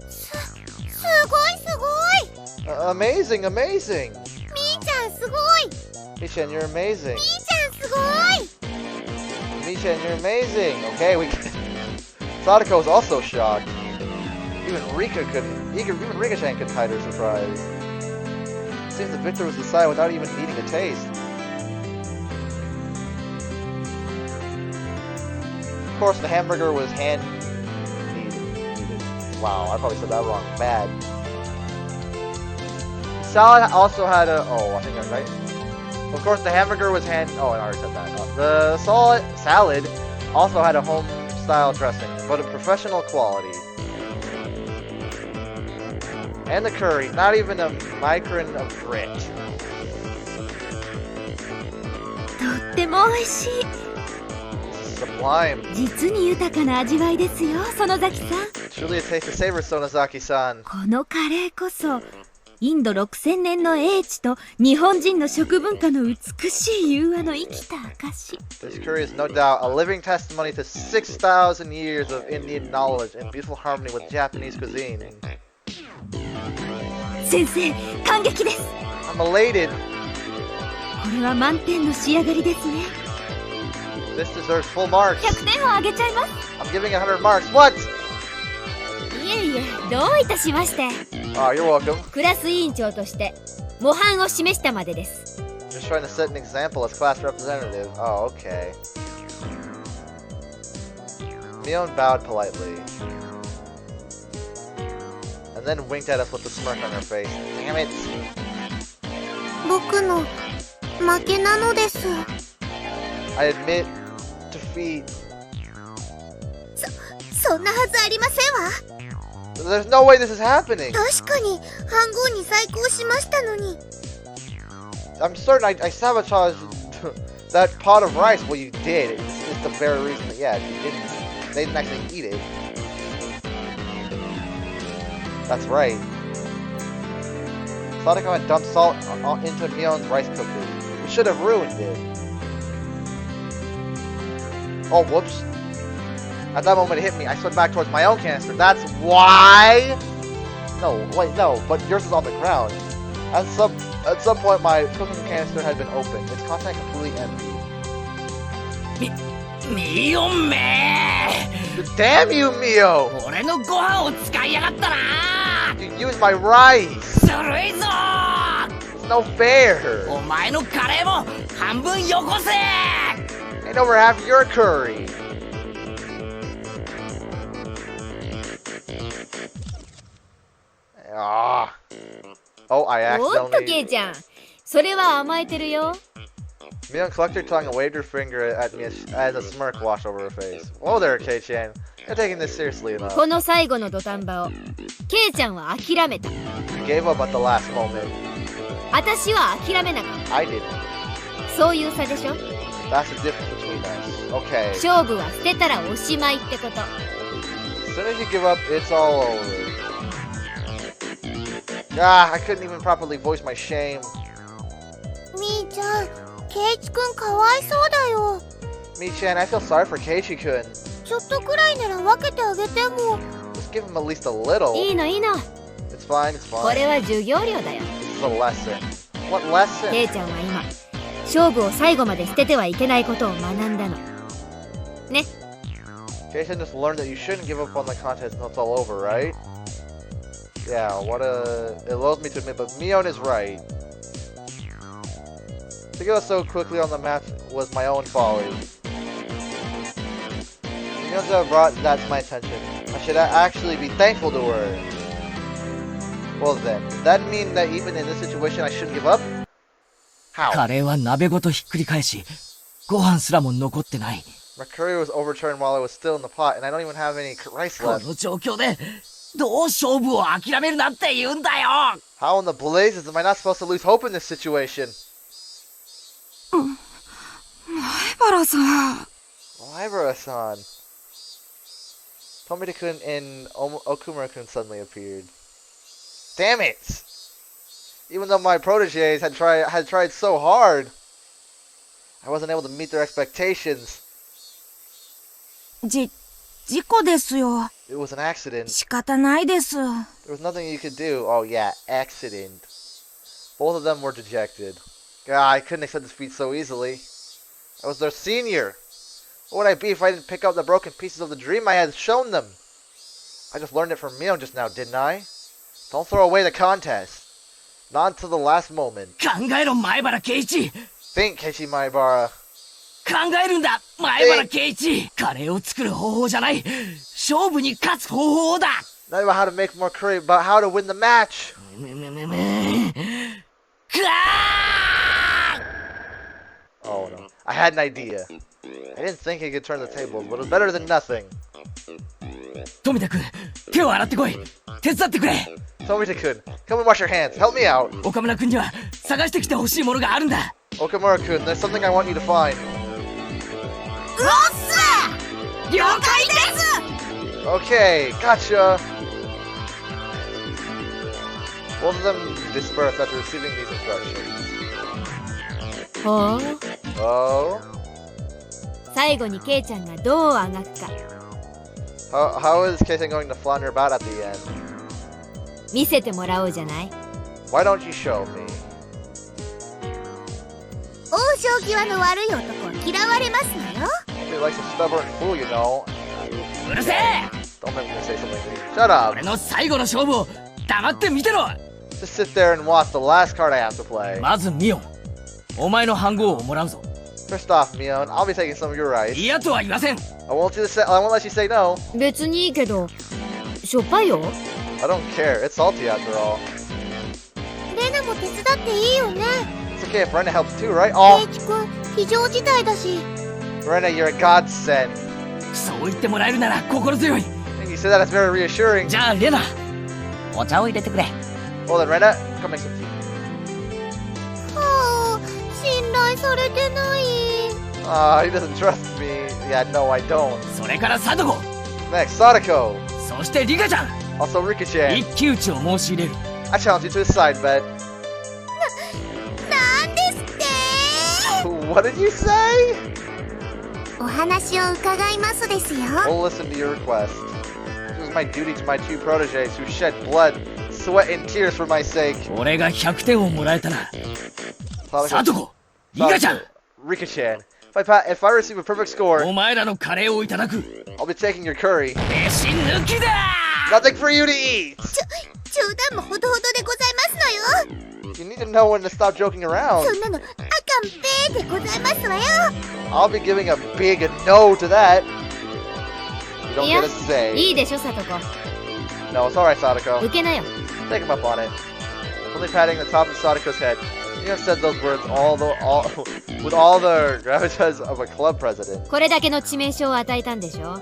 すごいすごい。 Amazing, amazing. みーちゃんすごい。 Michan, you're amazing. みーちゃんすごい。 Michan, you're amazing. Okay, Sadako was also shocked. Even Rika-chan couldn't hide her surprise. It seems the victor was decided without even needing a taste. Of course, the hamburger was hand-kneaded. Wow, I probably said that wrong. Bad. Salad also had a... Oh, I think I'm right. Of course, the hamburger was Oh, I already said that. The salad also had a home-style dressing, but of professional quality. And the curry, not even a micron of grit. とっても美味しい。sublime. 実に豊かな味わいですよ、園崎さん。 Truly a taste to savor, Sonozaki-san. このカレーこそインド6000年の英知と日本人の食文化の美しい融和の生きた証。 This curry is no doubt a living testimony to 6,000 years of Indian knowledge and beautiful harmony with Japanese cuisine. 先生、感激です。 I'm elated. これは満点の仕上がりですね。 This deserves full marks. 100点をあげちゃいます。 I'm giving 100 marks. What? いえいえ、どういたしまして。 Oh, you're welcome. クラス委員長として模範を示したまでです。 Just trying to set an example as class representative. Oh, okay. Mion bowed politely. And then winked at us with a smirk on her face. Damn it. 僕の負けなのです。 I admit defeat. そんなはずありませんわ。 There's no way this is happening. 確かに半号に再興しましたのに。 I'm certain I sabotaged that pot of rice. Well, you did. It's the very reason that, yeah, you didn't. They didn't actually eat it. That's right. Sadako had dumped salt into Mion's rice cooker. We should have ruined it. Oh, whoops. At that moment it hit me. I slid back towards my own canister. That's why? No, wait, no. But yours is on the ground. At some point, my cooking canister had been opened. Its content completely empty. Mio me! Damn you, Mio! 俺のご飯を使いやがったな! You used my rice! ずるいぞ! It's no fair! お前のカレーも半分よこせ! Ain't over half your curry! Ah. Oh, I おっと、ケ accidentally... イちゃん。それは甘えてるよ。 Mion collected her tongue and waved her finger at me as a smirk washed over her face. Whoa there, Kei-chan. You're taking this seriously enough. この最後の土壇場をケイちゃんは諦めた。 You gave up at the last moment. 私は諦めなかっ I didn't. た。そういう差でしょ。 That's the difference between us. Okay. 勝負は捨てたらおしまいってこと。 As soon as you give up, it's all over. Ah, I couldn't even properly voice my shame. みーちゃん、ケイチくんかわいそうだよ。 Mi-chan, I feel sorry for Keiichi-kun. ちょっとくらいなら分けてあげても。 Just give him at least a little. いいのいいの。 It's fine, it's こ fine. れは授業料だよ。 This is a lesson. What lesson? ケイちゃんは今勝負を最後まで捨ててはいけないことを学んだの。ね。 Kei-chan just learned that you shouldn't give up on the contest until it's all over, right? Yeah, it loads me to admit, but Mion is right. To give us so quickly on the match was my own folly. Mion's brought that to my attention. I should actually be thankful to her. Well then, does that mean that even in this situation I shouldn't give up? How? カレーは鍋ごとひっくり返し、ご飯すらも残ってない。 My curry was overturned while I was still in the pot, and I don't even have any rice こ left. の状況で、どう勝負を諦めるなって言うんだよ! How in the blazes am I not supposed to lose hope in this situation? 前原さん。Libera-san. Tomita-kun and Okumura-kun suddenly appeared. Damn it! Even though my proteges had tried so hard, I wasn't able to meet their expectations. 事故ですよ。 It was an accident. 仕方ないです。 There was nothing you could do. Oh yeah, accident. Both of them were dejected. God, I couldn't accept defeat so easily. I was their senior. What would I be if I didn't pick up the broken pieces of the dream I had shown them? I just learned it from Mion just now, didn't I? Don't throw away the contest. Not until the last moment. 考えろ、前原圭一! Think, Keiichi Maibara. 考えるんだ、前原圭一! カレーを作る方法じゃない。勝負に勝つ方法だ! Not about how to make more curry, but how to win the match. くわー! Oh no. I had an idea. I didn't think he could turn the tables, but it was better than nothing. 富田君、手を洗ってこい。手伝ってくれ。 Tomita-kun, come and wash your hands. Help me out. 岡村君には探してきてほしいものがあるんだ。 Okamura-kun, there's something I want you to find. うっせー了解です。 Okay, gotcha. Both of them disperse after receiving these instructions. ほう。 Oh? 最後にケイちゃんがどうあがくか How is Keiichi going to flounder about at the end? 見せてもらおうじゃない。 Why don't you show me? 王将際の悪い男は嫌われますのよ。 He likes a stubborn fool, you know. うるせえ Don't make me say something to me. Shut up. 俺の最後の勝負を黙って見てろ。 Just sit there and watch the last card I have to play. まずミオン、お前の飯盒をもらうぞ。 First off, Mion, I'll be taking some of your rice. 嫌とは言わせん。 I won't let you say no. 別にいいけどしょっぱいよ。 I don't care. It's salty after all. レナも手伝っていいよね。 It's okay if Rena helps too, right? ケ Oh, イチ君、非常事態だし。 Rena, you're a godsend. そう言ってもらえるなら心強い。 And you say that, it's very reassuring. じゃあレナ、お茶を入れてくれ。 Well then, Rena, come make some tea. はあ、信頼されてない。 He doesn't trust me. Yeah, no, I don't. それからサトコ、 Next, Sadako. そしてリカちゃん、 Also, Ricochet. 一騎打ちを申し入れる。 I challenge you to a side bet. なんですって。 What did you say? お話を伺いますですよ。 We'll listen to your request. It was my duty to my two proteges who shed blood, sweat, and tears for my sake. 俺が100点をもらえたら、 Sadako. サトコ、リカちゃん、 Ricochet. If I receive a perfect score, お前らのカレーをいただく。 I'll be taking your curry. 飯抜きだ。 Nothing for you to eat! 冗談もほどほどでございますのよ。 You need to know when to stop joking around. そんなのあかんべーでございますわよ。 I'll be giving a big no to that. You don't いや get a say. いいでしょサトコ。 No, it's alright, Sadako. 受けなよ。 Take him up on it. Only patting the top of Sadako's head. You have said those words with all the gravitas of a club president. これだけの致命傷を与えたんでしょ。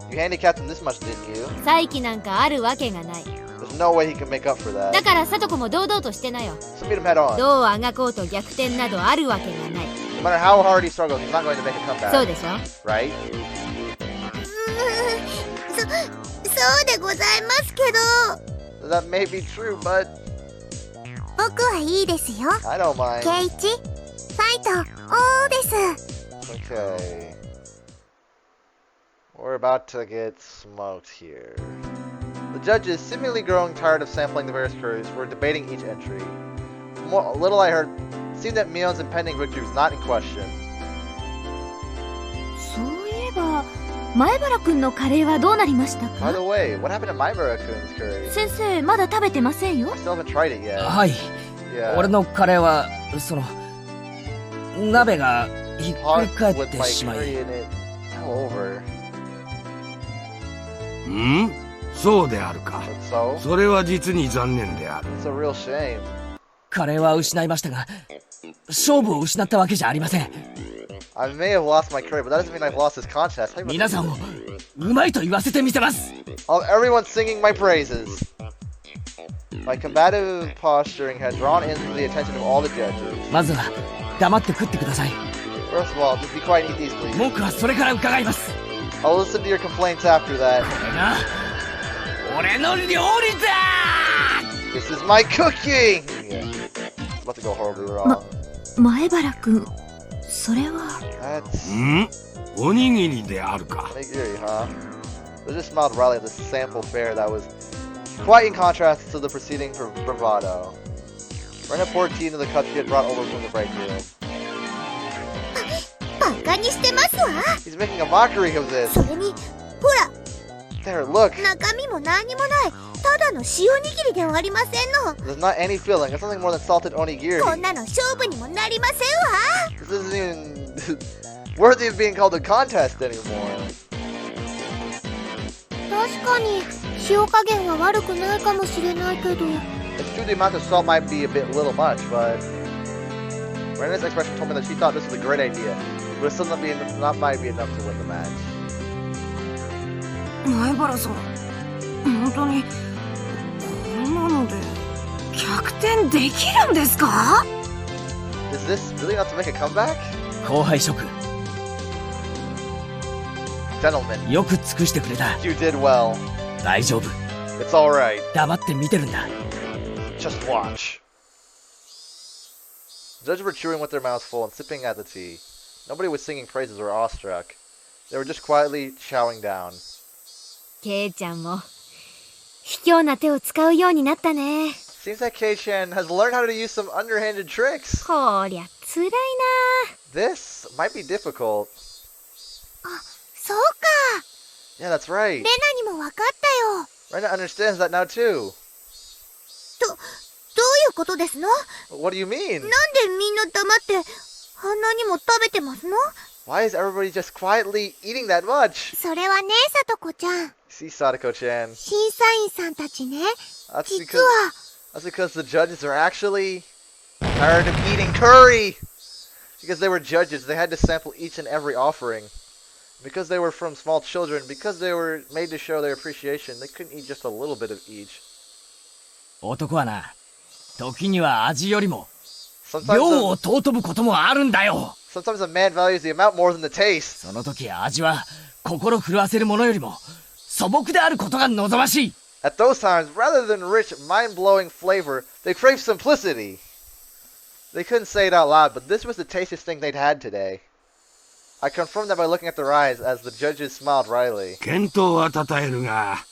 You handicapped him this much, didn't you? 再起なんかあるわけがない。 There's no way he can make up for だ that. からサトコも堂々としてなよ。 So meet him head on. どうあがこうと逆転などあるわけがない。 No matter how hard he struggles, he's not going to make a そう comeback. でしょ。 Right? そうでございますけど。 That may be true, but 僕はいいですよ。 I don't mind. ケイチ、ファイト、おーです。 Okay. We're about to get smoked here. The judges, seemingly growing tired of sampling the various curries, were debating each entry. Little I heard, it seemed that Mion's impending victory was not in question. そういえば前原くんのカレーはどうなりました By か。 the way, what happened to Maibara-kun's curry? 先生まだ食べてませんよ。 I still haven't tried it yet. はい、 Yeah. 俺のカレーはその鍋がひっくり Hot 返っ with て my しまい。 curry in it. Fell over. ん？そうであるか。 But so? それは実に残念である。 It's a real shame. カレーは失いましたが、勝負を失ったわけじゃありません。 I may have lost my curry, but that doesn't mean I've lost this contest. How you 皆さんをうまいと言わせてみせます。 Everyone's singing my praises. My combative posturing had drawn in the attention of all the judges. まずは黙って食ってください。 First of all, just be quiet and eat these, please. 文句はそれから伺います。 I'll listen to your complaints after that. これが俺の料理だ。 This is my cooking! I'm about to go horribly wrong. 前原くんそれは。 That's ん？おにぎりであるか。 nigiri, huh? They just smiled wryly at the sample fare that was quite in contrast to the preceding bravado. Rena poured tea into the cup she had brought over from the break room. バカにしてますわ。 He's making a mockery of this. それに、ほら、 There, look. 中身も何にもない。ただの塩握りではありませんの。 There's not any filling. It's nothing more than salted onigiri. こんなの勝負にもなりませんわ。 This isn't even worthy of being called a contest anymore. 確かに塩加減は悪くないかもしれないけど。 It's true the amount of salt might be a bit little much, but Rena's expression told me that she thought this was a great idea, but it still might be enough to win the match. 前原さん、本当にこんなので逆転できるんですか？ Is this really enough to make a comeback? 後輩諸君、Gentlemen, よく尽くしてくれた。 you did well. 大丈夫。 It's alright. 黙って見てるんだ。 Just watch. Judges were chewing with their mouths full and sipping at the tea. Nobody was singing praises or awestruck. They were just quietly chowing down. ケイちゃんも卑怯な手を使うようになったね。 Seems that Kei-chan has learned how to use some underhanded tricks. こりゃ辛いな。 This might be difficult. そうか。 Yeah, that's right. レナにも分かったよ。 Rena understands that now too. どういうことですの？ What do you mean? なんでみんな黙ってあんなにも食べてますの？ Why is everybody just quietly eating that much? それはね、さとこちゃん。 See, Sadako-chan. 審査員さんたちね。 That's 実 because は that's because the judges are actually tired of eating curry. Because they were judges, they had to sample each and every offering. Because they were from small children, because they were made to show their appreciation, they couldn't eat just a little bit of each. 男はな、時には味よりも Sometimes 量を尊ぶこともあるんだよ。 a man values the amount more than the taste. その時味は心震わせるものよりも素朴であることが望ましい。 At those times, rather than rich, mind-blowing flavor, they craved simplicity. They couldn't say it out loud, but this was the tastiest thing they'd had today. I confirmed that by looking at their eyes as the judges smiled wryly. 健闘は称えるが、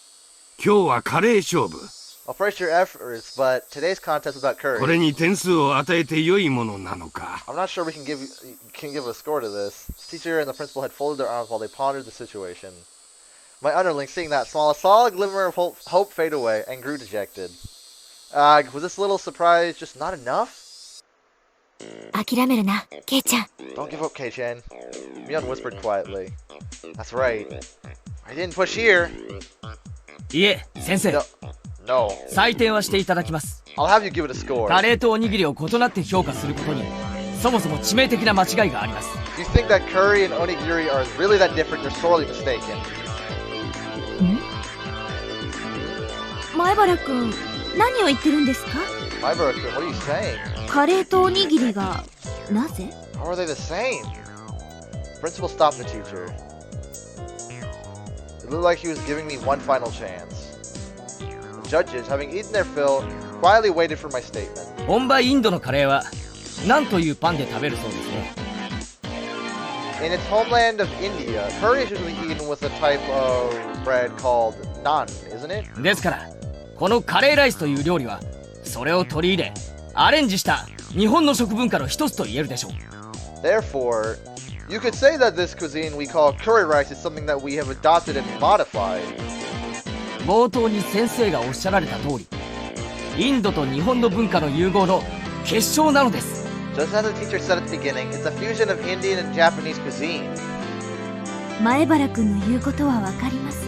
今日はカレー勝負。 I'll praise your efforts, but today's contest is about これ curry. に点数を与えて良いものなのか。 I'm not sure we can give a score to this. The teacher and the principal had folded their arms while they pondered the situation. My underling, seeing that, saw a solid glimmer of hope fade away and grew dejected. Was this little surprise just not enough? 諦めるな、ケイちゃん。 Don't give up, Kei-chan. Mion whispered quietly. That's right. I didn't push here. いえ、先生。 No. 採点はしていただきます。 I'll have you give it a score. カレーとおにぎりを異なって評価することに、そもそも致命的な間違いがあります。 If you think that curry and onigiri are really that different, you're sorely mistaken. 前原くん、何を言ってるんですか？ Maibara-kun, what are you saying? カレーとおにぎりがなぜ？ How are they the same? The principal stopped the teacher. It looked like he was giving me one final chance. The judges, having eaten their fill, quietly waited for my statement. 本場インドのカレーは何というパンで食べるそうですね。 In its homeland of India, curry is usually eaten with a type of bread called naan, isn't it? ですからこのカレーライスという料理はそれを取り入れアレンジした日本の食文化の一つと言えるでしょう。 Therefore, you could say that this cuisine we call curry rice is something that we have adopted and modified. 冒頭に先生がおっしゃられた通り、インドと日本の文化の融合の結晶なのです。 Just as the teacher said at the beginning, it's a fusion of Indian and Japanese cuisine. 前原くんの言うことはわかります。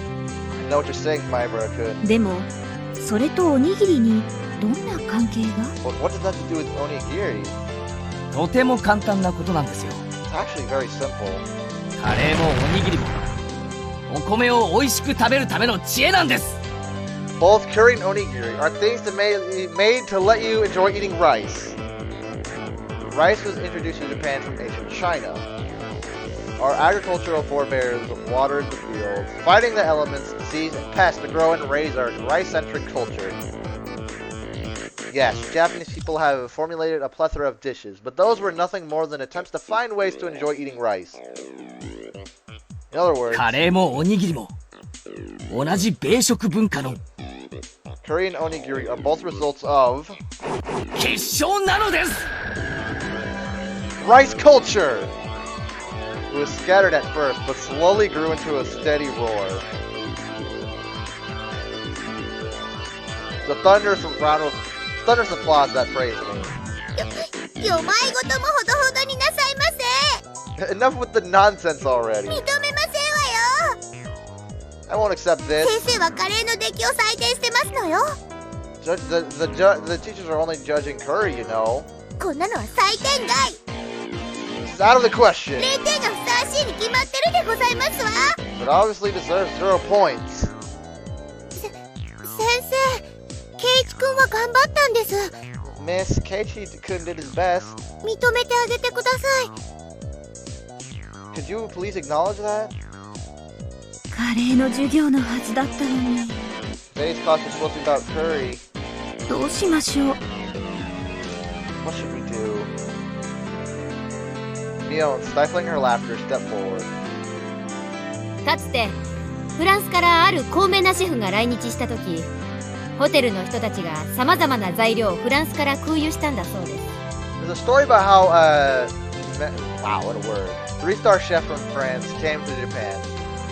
I know what you're saying, Maibara-kun. でも、それとおにぎりにどんな関係が？ But what does that have to do with onigiri? とても簡単なことなんですよ。 It's actually very simple. カレーもおにぎりもお米を美味しく食べるための知恵なんです。 Both curry and onigiri are things that made to let you enjoy eating rice. Rice was introduced to Japan from ancient China. Our agricultural forebears watered the fields, fighting the elements, seeds, and pests to grow and raise our rice-centric culture. Yes, Japanese people have formulated a plethora of dishes, but those were nothing more than attempts to find ways to enjoy eating rice. In other words, カレーもおにぎりも同じ米食文化の curry and onigiri are both results of 結晶なのです。 rice culture! It was scattered at first, but slowly grew into a steady roar. The thunderous applause that praised me. よまいごともほどほどになさいませ。 Enough with the nonsense already. 認めませんわよ。 I won't accept this. 先生はカレーの出来を採点してますのよ。The teachers are only judging curry, you know. こんなのは採点外。 This is out of the question. 0点がふさわしいに決まってるでございますわ。 It obviously deserves 0 points. 先生、ケイイチ君は頑張ったんです。 Miss Keiichi-kun did his best. 認めてあげてください。 Could you please acknowledge that? カレーの授業のはずだったのに。 Today's class was supposed to be about curry. どうしましょう。 What should we do? Shion, stifling her laughter, stepped forward. かつてフランスからある高名なシェフが来日した時、ホテルの人たちがさまざまな材料をフランスから空輸したんだそうです。 There's a story about how, wow, what a word. 3-star chef from France came to Japan.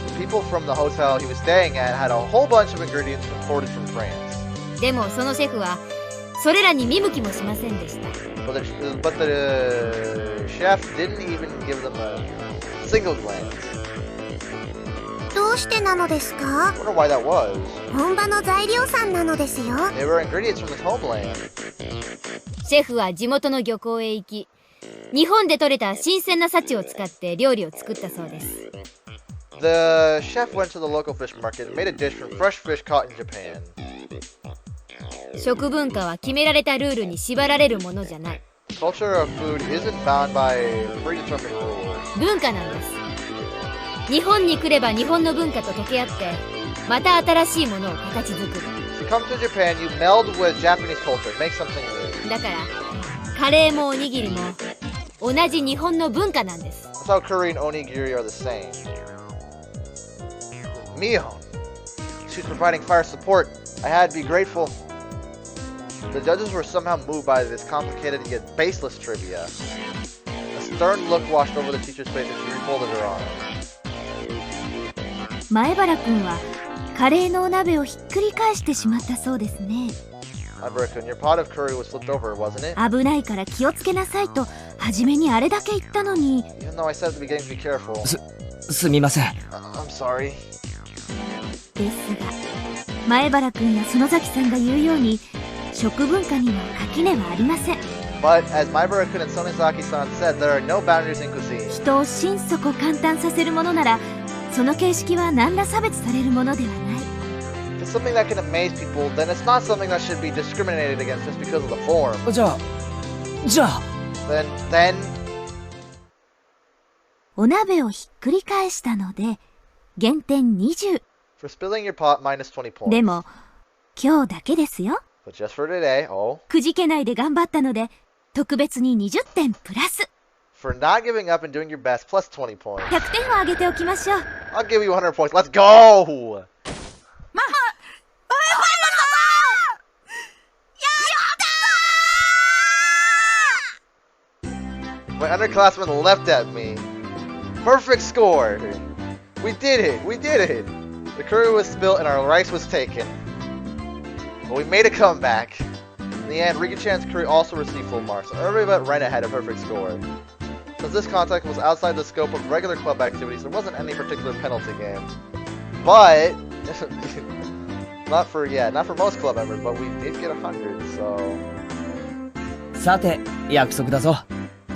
The people from the hotel he was staying at had a whole bunch of ingredients imported from France. でもそのシェフはそれらに見向きもしませんでした。 But the chef didn't even give them a single glance. どうしてなのですか？ I wonder why that was. 本場の材料さんなのですよ。 They were ingredients from his homeland. シェフは地元の漁港へ行き、日本で採れた新鮮な幸を使って料理を作ったそうです。 The chef went to the local fish market and made a dish from fresh fish caught in Japan. 食文化は決められたルールに縛られるものじゃない。 Culture of food isn't bound by predetermined rules. 文化なんです。日本に来れば日本の文化と溶け合って、また新しいものを形作る。 If you come to Japan, you meld with Japanese culture, make something new. だからカレーもおにぎりも同じ日本の文化なんです。 That's how curry and onigiri are the same. Mion, she's providing fire support. I had to be grateful. The judges were somehow moved by this complicated yet baseless trivia. A stern look washed over the teacher's face as she refolded her arms. 前原くんはカレーのお鍋をひっくり返してしまったそうですね。 Ibara-kun, your pot of curry was flipped over, wasn't it? 危ないから気をつけなさいと初めにあれだけ言ったのに。 Even though I said at the beginning to be careful. すみません。I'm sorry. ですが前原くんや園崎さんが言うように食文化には垣根はありません。 But as Maibara-kun and Sonizaki-san said, there are no boundaries in cuisine. 人を心底感嘆させるものならその形式は何ら差別されるものではない。 If it's something that can amaze people, then it's not something that should be discriminated against just because of the form. じゃあ Then お鍋をひっくり返したので減点20。 for spilling your pot, minus 20 points. でも今日だけですよ。 But just for today, oh. くじけないで頑張ったので特別に20点プラス。 For not giving up and doing your best, plus 20 points. 100点をあげておきましょう。 I'll give you 100 points. Let's go! My underclassmen leapt at me. Perfect score! We did it! We did it! The curry was spilled and our rice was taken. But we made a comeback. In the end, Rika-chan's curry also received full marks. Everybody but Rena had a perfect score. Since this contest was outside the scope of regular club activities, there wasn't any particular penalty game. But not for most club members, but we did get 100, so さて約束だぞ。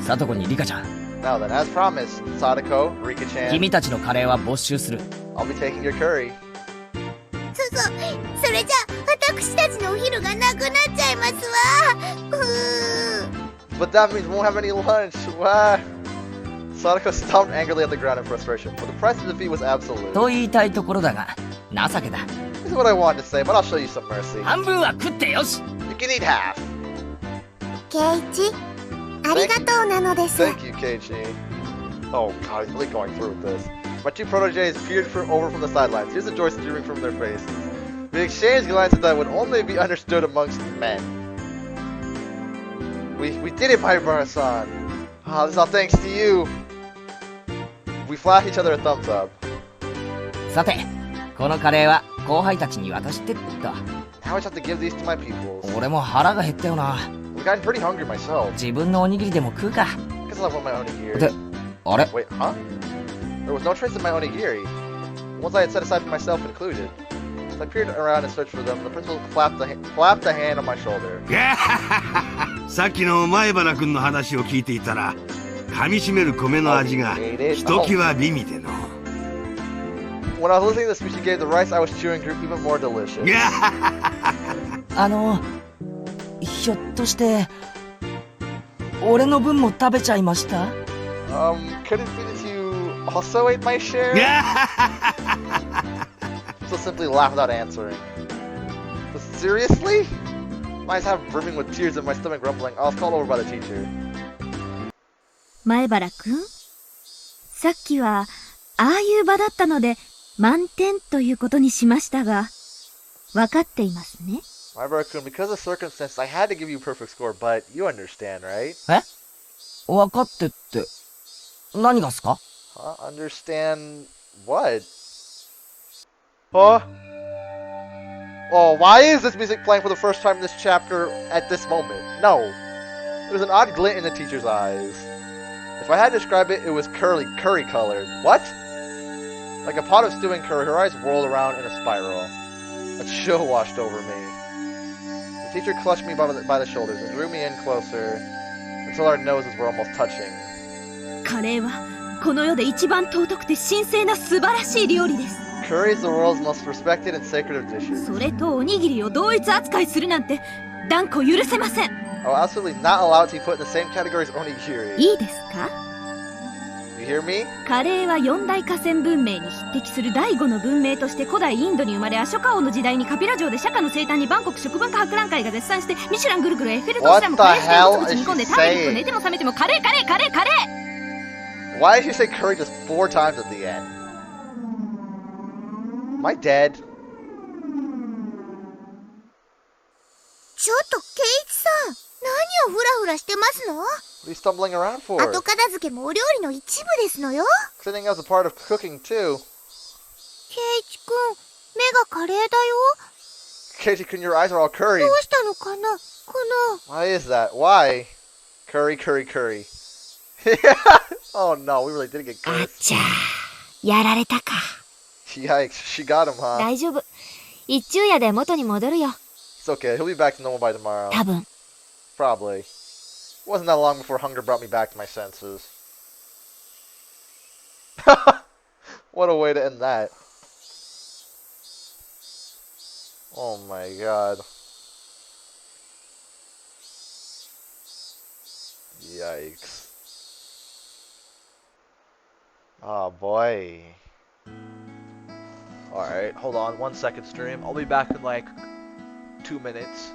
さとこにリカちゃん。 now then, as promised, Sadako, Rika-chan, 君たちのカレーは没収する。 I'll be taking your curry. それじゃ私たちのお昼がなくなっちゃいますわ。But that means we won't have any lunch. Wow. Sadako stomped angrily at the ground in frustration, but the price of defeat was absolute. と言いたいところだが情けだ。 This is what I wanted to say, but I'll show you some mercy. 半分は食ってよし。 You can eat half. ケイチ、ありがとうなのです。 Thank you, Keiichi. Oh god, he's really going through with this. My two proteges peered over from the sidelines. Here's the joy streaming from their faces. We exchanged glances that would only be understood amongst men. We did it, Maibara-san. Oh, this is all thanks to you. We flashed each other a thumbs up. さてこのカレーは後輩たちに渡してっと。 Now I just have to give these to my pupils. 俺も腹が減ったよな。 I've gotten pretty hungry myself. 自分のおにぎりでも食うか。 Guess I'll have one of my onigiri. で、あれ Wait, huh? There was no trace of my onigiri. The ones I had set aside for myself included. As I peered around and searched for them, the principal clapped a hand on my shoulder. さっきの前原君の話を聞いていたら噛み締める米の味がひときわ美味での。 When I was listening to the speech he gave, the rice I was chewing grew even more delicious. ひょっとして俺の分も食べちゃいました？ Could it be that you also ate my share? simply laugh without answering. But seriously? My eyes have brimming with tears and my stomach rumbling. I was called over by the teacher. 前原くん、さっきはああいう場だったので満点ということにしましたが、分かっていますね。Maibara-kun, because of circumstances, I had to give you a perfect score, but you understand, right? え？分かってって、何がっすか？ Huh? Understand what? Huh? Oh, why is this music playing for the first time in this chapter at this moment? No. There's an odd glint in the teacher's eyes. If I had to describe it, it was curry colored. What? Like a pot of stewing curry, her eyes whirled around in a spiral. A chill washed over me. The teacher clutched me by the shoulders and drew me in closer until our noses were almost touching. カレーはこの世で一番尊くて神聖な素晴らしい料理です。Curry is the world's most respected and sacred of dishes. それとおにぎりを同一扱いするなんて断固許せません。I will absolutely not allow it to be put in the same category as onigiri. いいですか？ You hear me? カレーは四大河川文明に匹敵する第五の文明として古代インドに生まれ、アショカ王の時代にカピラ城で釈迦の生誕にバンコク食文化博覧会が絶賛して、ミシュランぐるぐるエッフェル塔すらもカレーしてブツブツ煮込んで、食べると寝ても覚めてもカレーカレーカレーカレー。 Why did you say curry just 4 times at the end? Am I dead? ちょっとケイイチさん、何をフラフラしてますの？ What are you stumbling around for? 後片付けもお料理の一部ですのよ。 Cleaning is a part of cooking too. ケイチくん、目がカレーだよ。 Keiichi-kun, your eyes are all curried. どうしたのかな、この。 Why is that? Why? Curry, curry, curry. Oh no, we really did get あっ cursed. ちゃー、やられたか。 Yikes, she got him, huh? 大丈夫。一昼夜で元に戻るよ。It's okay, he'll be back to normal by tomorrow. 多分。 Probably. It wasn't that long before hunger brought me back to my senses. What a way to end that. Oh my god. Yikes. Oh boy. Alright, hold on 1 second, stream. I'll be back in like 2 minutes.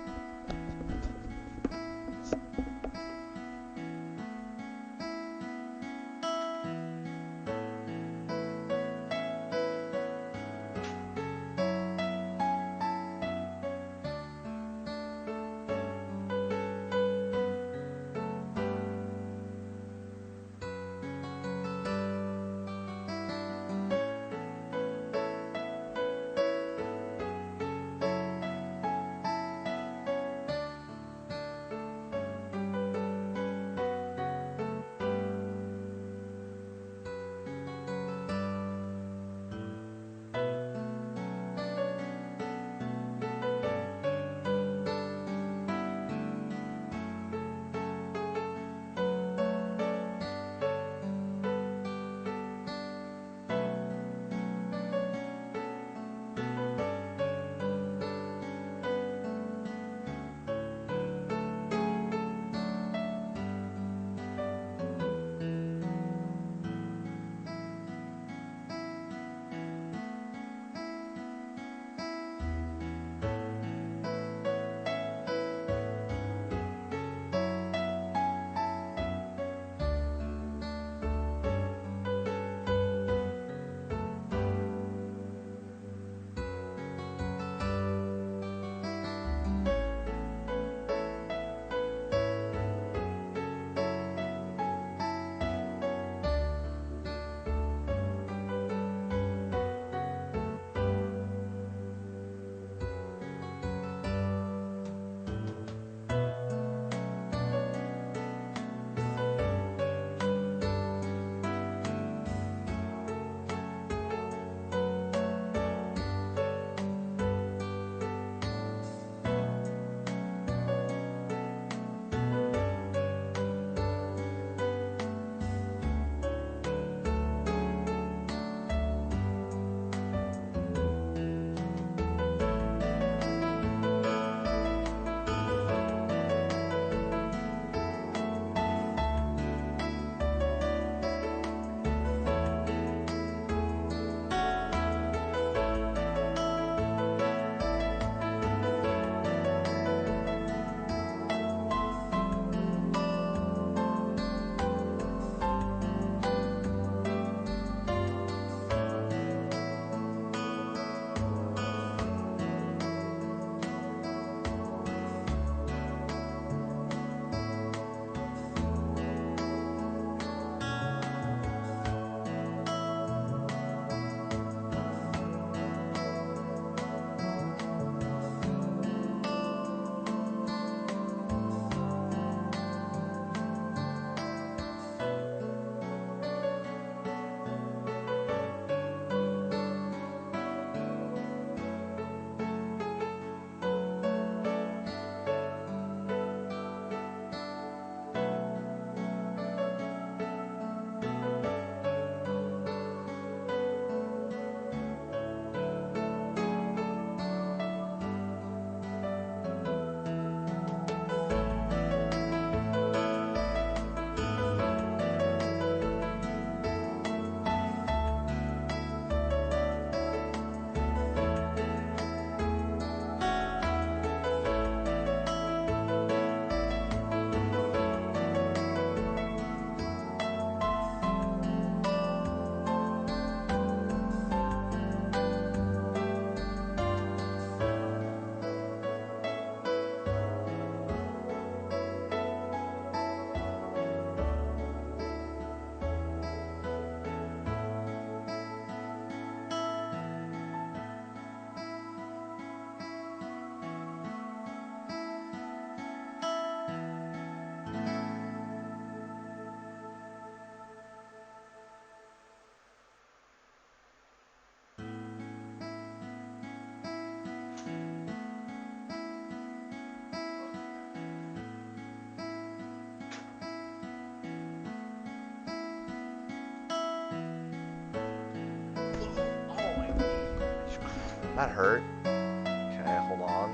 That hurt. Okay, hold on.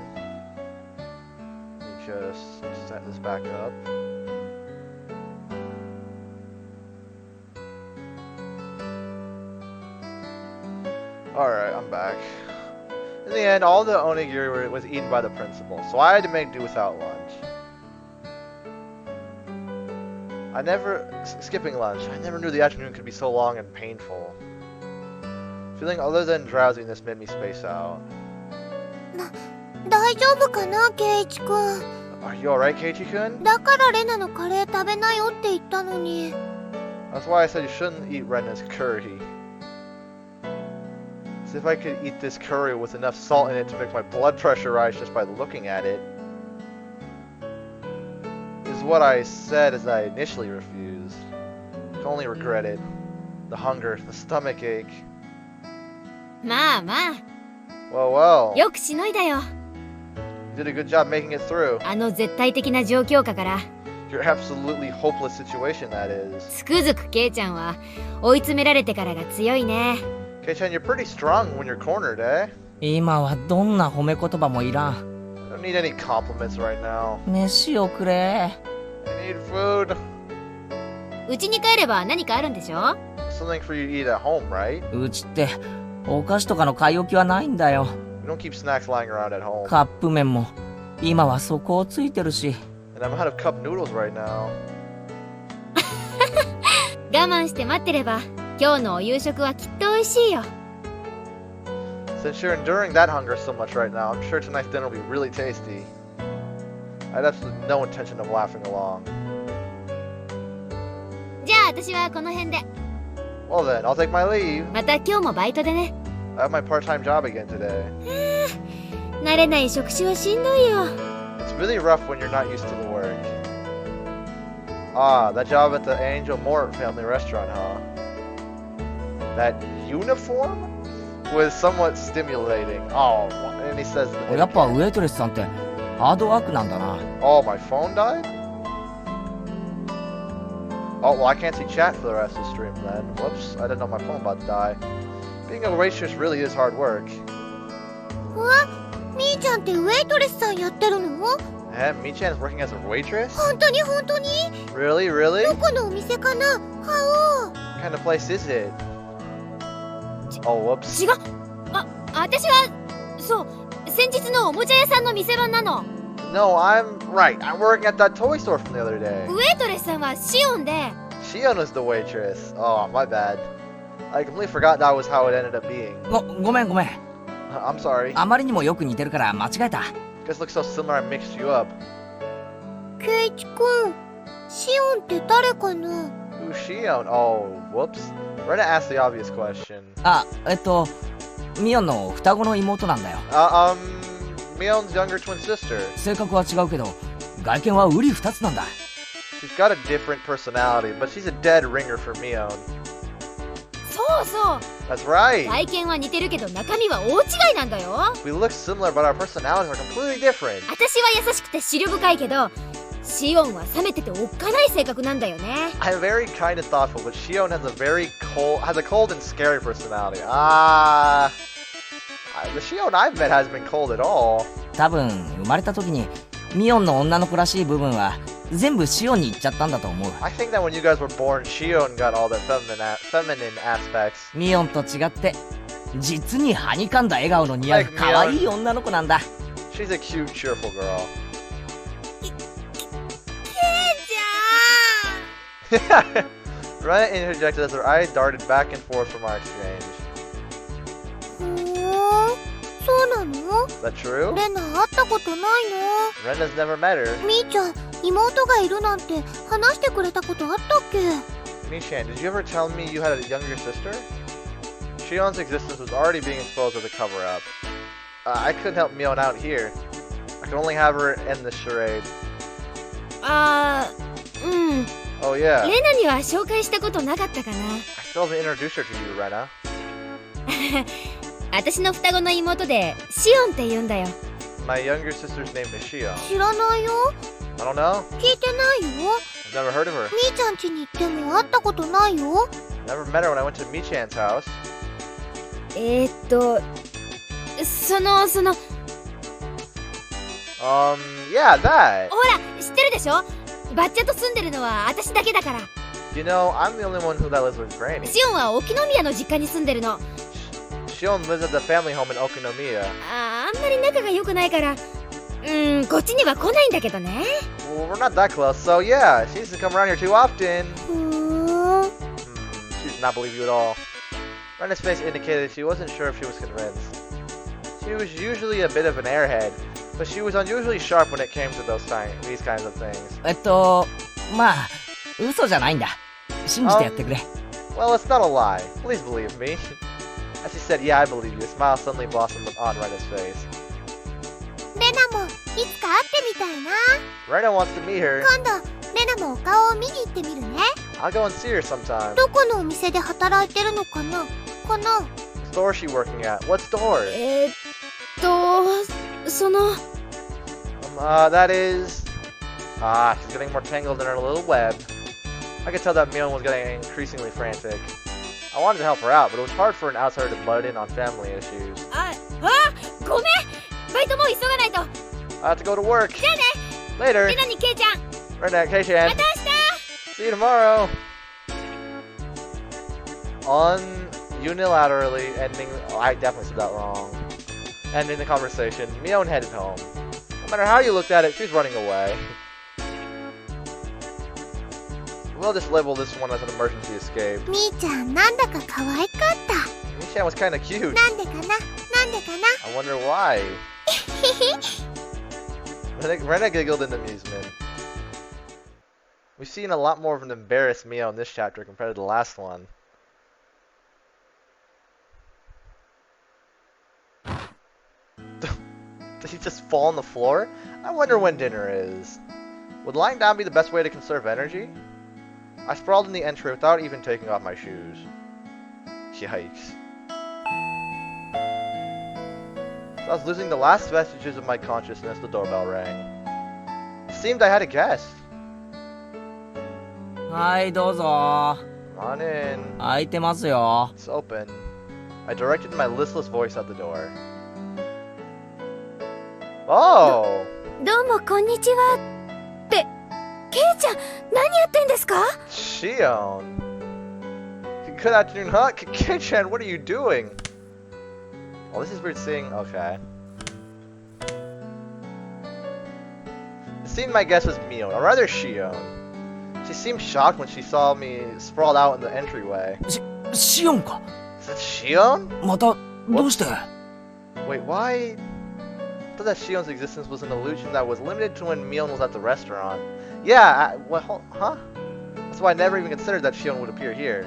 Let me just set this back up. Alright, I'm back. In the end, all the onigiri was eaten by the principal, so I had to make do without lunch. Skipping lunch, I never knew the afternoon could be so long and painful. Feeling other than drowsiness made me space out. 大丈夫かな、ケイチ君。 Are you alright, Keiichi-kun? だからレナのカレー食べなよって言ったのに。 That's why I said you shouldn't eat Rena's curry. As if I could eat this curry with enough salt in it to make my blood pressure rise just by looking at it. Is what I said as I initially refused. I can only regret it. The hunger, the stomach ache. まあまあ。 Well, well. よくしのいだよ。 You did a good job making it through. あの絶対的な状況下から。 Your absolutely hopeless situation, that is. つくづくケイちゃんは追い詰められてからが強いね。 Kei-chan, you're pretty strong when you're cornered, eh? 今はどんな褒め言葉もいらん。 I don't need any compliments right now. 飯をくれ。 I need food. うちに帰れば何かあるんでしょ？ Something for you to eat at home, right? うちってお菓子とかの買い置きはないんだよ。 You don't keep snacks lying around at home. カップ麺も今は底をついてるし。 And I'm out of cup noodles right now. 我慢して待ってれば今日のお夕食はきっと美味しいよ。 Since you're enduring that hunger so much right now, I'm sure tonight's dinner will be really tasty. I had absolutely no intention of laughing along. じゃあ私はこの辺で。 Well then, I'll take my leave. また今日もバイトでね。 I have my part-time job again today. 慣れない職種はしんどいよ。 It's really rough when you're not used to the work. Ah, that job at the Angel Mort family restaurant, huh? That uniform was somewhat stimulating. Oh, and he says... やっぱウェイトレスさんってハードワークなんだな。 Oh, my phone died? Oh, well, I can't see chat for the rest of the stream then. Whoops, I didn't know my phone about to die. Being a waitress really is hard work. みーちゃんってウェイトレスさんやってるの？ Eh, Mi-chan is working as a waitress? 本当に本当に？ Really, really? どこのお店かな？はお。 What kind of place is it? Oh, whoops. 違う。私はそう先日のおもちゃ屋さんの店番なの。 No, I'm right. I'm working at that toy store from the other day. ウェイトレスさんはシオンで。 Shion was the waitress. Oh, my bad. I completely forgot that was how it ended up being. ごめん。 I'm sorry. あまりにもよく似てるから間違えた。 You guys look so similar, I mixed you up. ケイチ君、シオンって誰かな？ Who's Shion? Oh, whoops. Rena asked the obvious question. ミオンの双子の妹なんだよ。Mion's younger twin sister. 性格は違うけど、外見は瓜二つなんだ。 She's got a different personality, but she's a dead ringer for Mion. そうそう。 That's right. 外見は似てるけど中身は大違いなんだよ。 We look similar, but our personalities are completely different. 私は優しくて思慮深いけど、シオンは冷めてておっかない性格なんだよね。I'm very kind and thoughtful, but Shion has a cold and scary personality. The Shion I've met hasn't been cold at all. 多分生まれた時にミオンの女の子らしい部分は全部シオンに行っちゃったんだと思う。 I think that when you guys were born, Shion got all the feminine aspects. ミオンと違って実にはにかんだ笑顔の似合う可愛い女の子なんだ。 She's a cute, cheerful girl. ケイちゃん。 Rena interjected as her eyes darted back and forth from our exchange. そうなの？ Is that true? レナ会ったことないの？ Rena's never met her. みーちゃん、妹がいるなんて話してくれたことあったっけ？ Mi-chan, did you ever tell me you had a younger sister? Shion's existence was already being exposed as a cover-up. I couldn't help Mion out here. I could only have her end this charade. うん。 Oh yeah. レナには紹介したことなかったかな。 I still haven't introduced her to you, Rena. 私の双子の妹でシオンって言うんだよ。 My younger sister's name is Shion. 知らないよ。 I don't know. 聞いてないよ。 I've never heard of her. みーちゃん家に行っても会ったことないよ。 Never met her when I went to Mi-chan's house. Yeah, that. ほら、知ってるでしょ？バッチャと住んでるのは私だけだから。You know, I'm the only one that lives with Granny. シオンは沖宮の実家に住んでるの。Shion lives at the family home in Okinomiya. あんまり仲が良くないから、こっちには来ないんだけどね。Well, we're not that close, so yeah, she used to come around here too often. She did not believe you at all. Rena's face indicated she wasn't sure if she was convinced. She was usually a bit of an airhead, but she was unusually sharp when it came to these kinds of things. まあ、嘘じゃないんだ。信じてやってくれ。Well, it's not a lie. Please believe me. As she said, yeah, I believe you, a smile suddenly blossomed on Rena's face. レナもいつか会ってみたいな。Rena wants to meet her. 今度レナもお顔を見に行ってみるね。I'll go and see her sometime. どこのお店で働いてるのかな。この store she working at? What store? That is... she's getting more tangled in her little web. I could tell that Mion was getting increasingly frantic. I wanted to help her out, but it was hard for an outsider to butt in on family issues. ごめん、バイトもう急がないと。I have to go to work. じゃあね。 Later. レナにケイちゃん。Rena, Keiichi. また明日。 See you tomorrow. Unilaterally ending... I definitely said that wrong. Ending the conversation, Mion headed home. No matter how you looked at it, she's running away. We'll just label this one as an emergency escape. みーちゃんなんだか可愛かった。Mi-chan was kinda cute. なんでかななんでかな。 I wonder why. Rena giggled in amusement. We've seen a lot more of an embarrassed Mio in this chapter compared to the last one. Did he just fall on the floor? I wonder when dinner is. Would lying down be the best way to conserve energy? I sprawled in the entry without even taking off my shoes. Yikes. As I was losing the last vestiges of my consciousness, the doorbell rang. It seemed I had a guest. はいどうぞ。 Come on in. 開いてますよ。 It's open. I directed my listless voice at the door. Oh! どうもこんにちは。ってケイちゃん何やってんですか？ Shion. Good afternoon, huh? Kei-chan, what are you doing? Oh, this is weird seeing... Okay. It seemed my guess was Mion, or rather Shion. She seemed shocked when she saw me sprawled out in the entryway. シオンか。 Is it Shion? またどうして？ Wait, why? I thought that Shion's existence was an illusion that was limited to when Mion was at the restaurant. Yeah, huh? That's why I never even considered that Shion would appear here.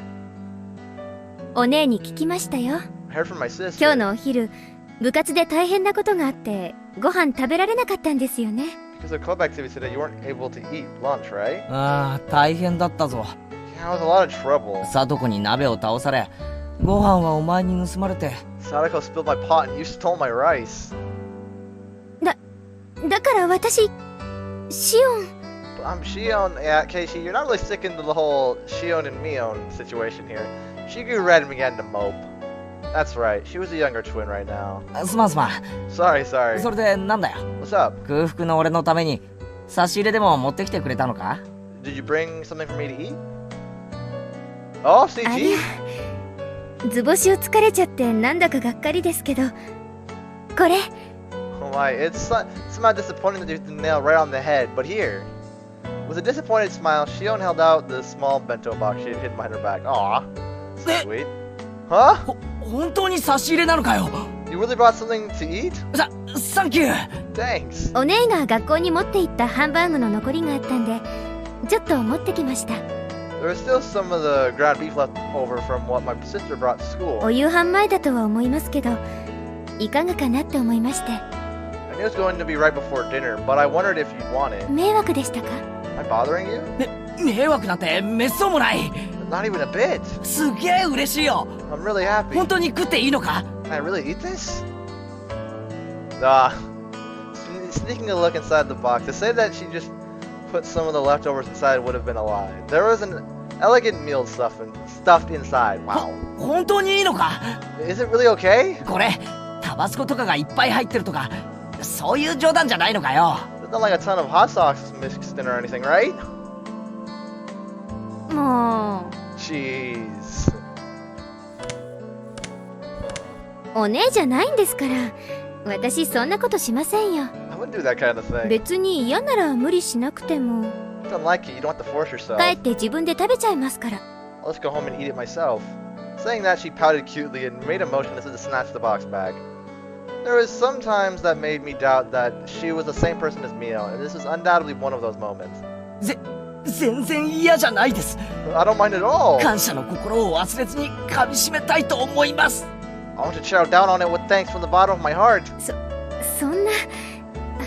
お姉に聞きましたよ。 I heard from my sister. 今日のお昼、部活で大変なことがあって、ご飯食べられなかったんですよね。Because of club activities today, you weren't able to eat lunch, right? ああ、大変だったぞ。 Yeah, it was a lot of trouble. サトコに鍋を倒され、ご飯はお前に盗まれて。 Sadako spilled my pot and you stole my rice. だから私、シオン。 But I'm Shion. Yeah, Keiichi, you're not really sticking to the whole Shion and Mion situation here. She grew red and began to mope. That's right, she was a younger twin right now. すまんすまん。 Sorry. それでなんだよ。 What's up? 空腹の俺のために差し入れでも持ってきてくれたのか？ Did you bring something for me to eat? Oh, CG? 図星を疲れちゃってなんだかがっかりですけど、これ。 Oh my, it's somehow disappointing that you hit the nail right on the head, but here. With a disappointed smile, Shion held out the small bento box she had hidden behind her back. Aw, so sweet. Huh? 本当に差し入れなのかよ。 You really brought something to eat? サンキュー。 Thanks. お姉が学校に持って行ったハンバーグの残りがあったんで、ちょっと持ってきました。 There was still some of the ground beef left over from what my sister brought to school. お夕飯前だとは思いますけど、いかがかなって思いまして。 I knew it was going to be right before dinner, but I wondered if you'd want it. 迷惑でしたか？ Am I bothering you? 迷惑なんてめっそうもない。 Not even a bit. すげえ嬉しいよ。 I'm really happy. 本当に食っていいのか？ Can I really eat this? Sneaking a look inside the box, to say that she just put some of the leftovers inside would have been a lie. There was an elegant meal stuffed inside. Wow. 本当にいいのか？ Is it really okay? これ食バスコとかがいっぱい入ってるとか、そういう冗談じゃないのかよ。There's not like a ton of hot sauce mixed in or anything, right? も Jeez. う、お姉じゃないんですから。私そんなことしませんよ。I wouldn't do that kind of thing. 別に嫌なら無理しなくても。If you don't like it, you don't have to force yourself. 帰って自分で食べちゃいますから。I'll just go home and eat it myself. Saying that, she pouted cutely and made a motion as if to snatch the box back. There was some times that made me doubt that she was the same person as Mio, and this was undoubtedly one of those moments. 全然嫌じゃないです。 I don't mind at all. 感謝の心を忘れずに噛み締めたいと思います。 I want to chow down on it with thanks from the bottom of my heart. そんな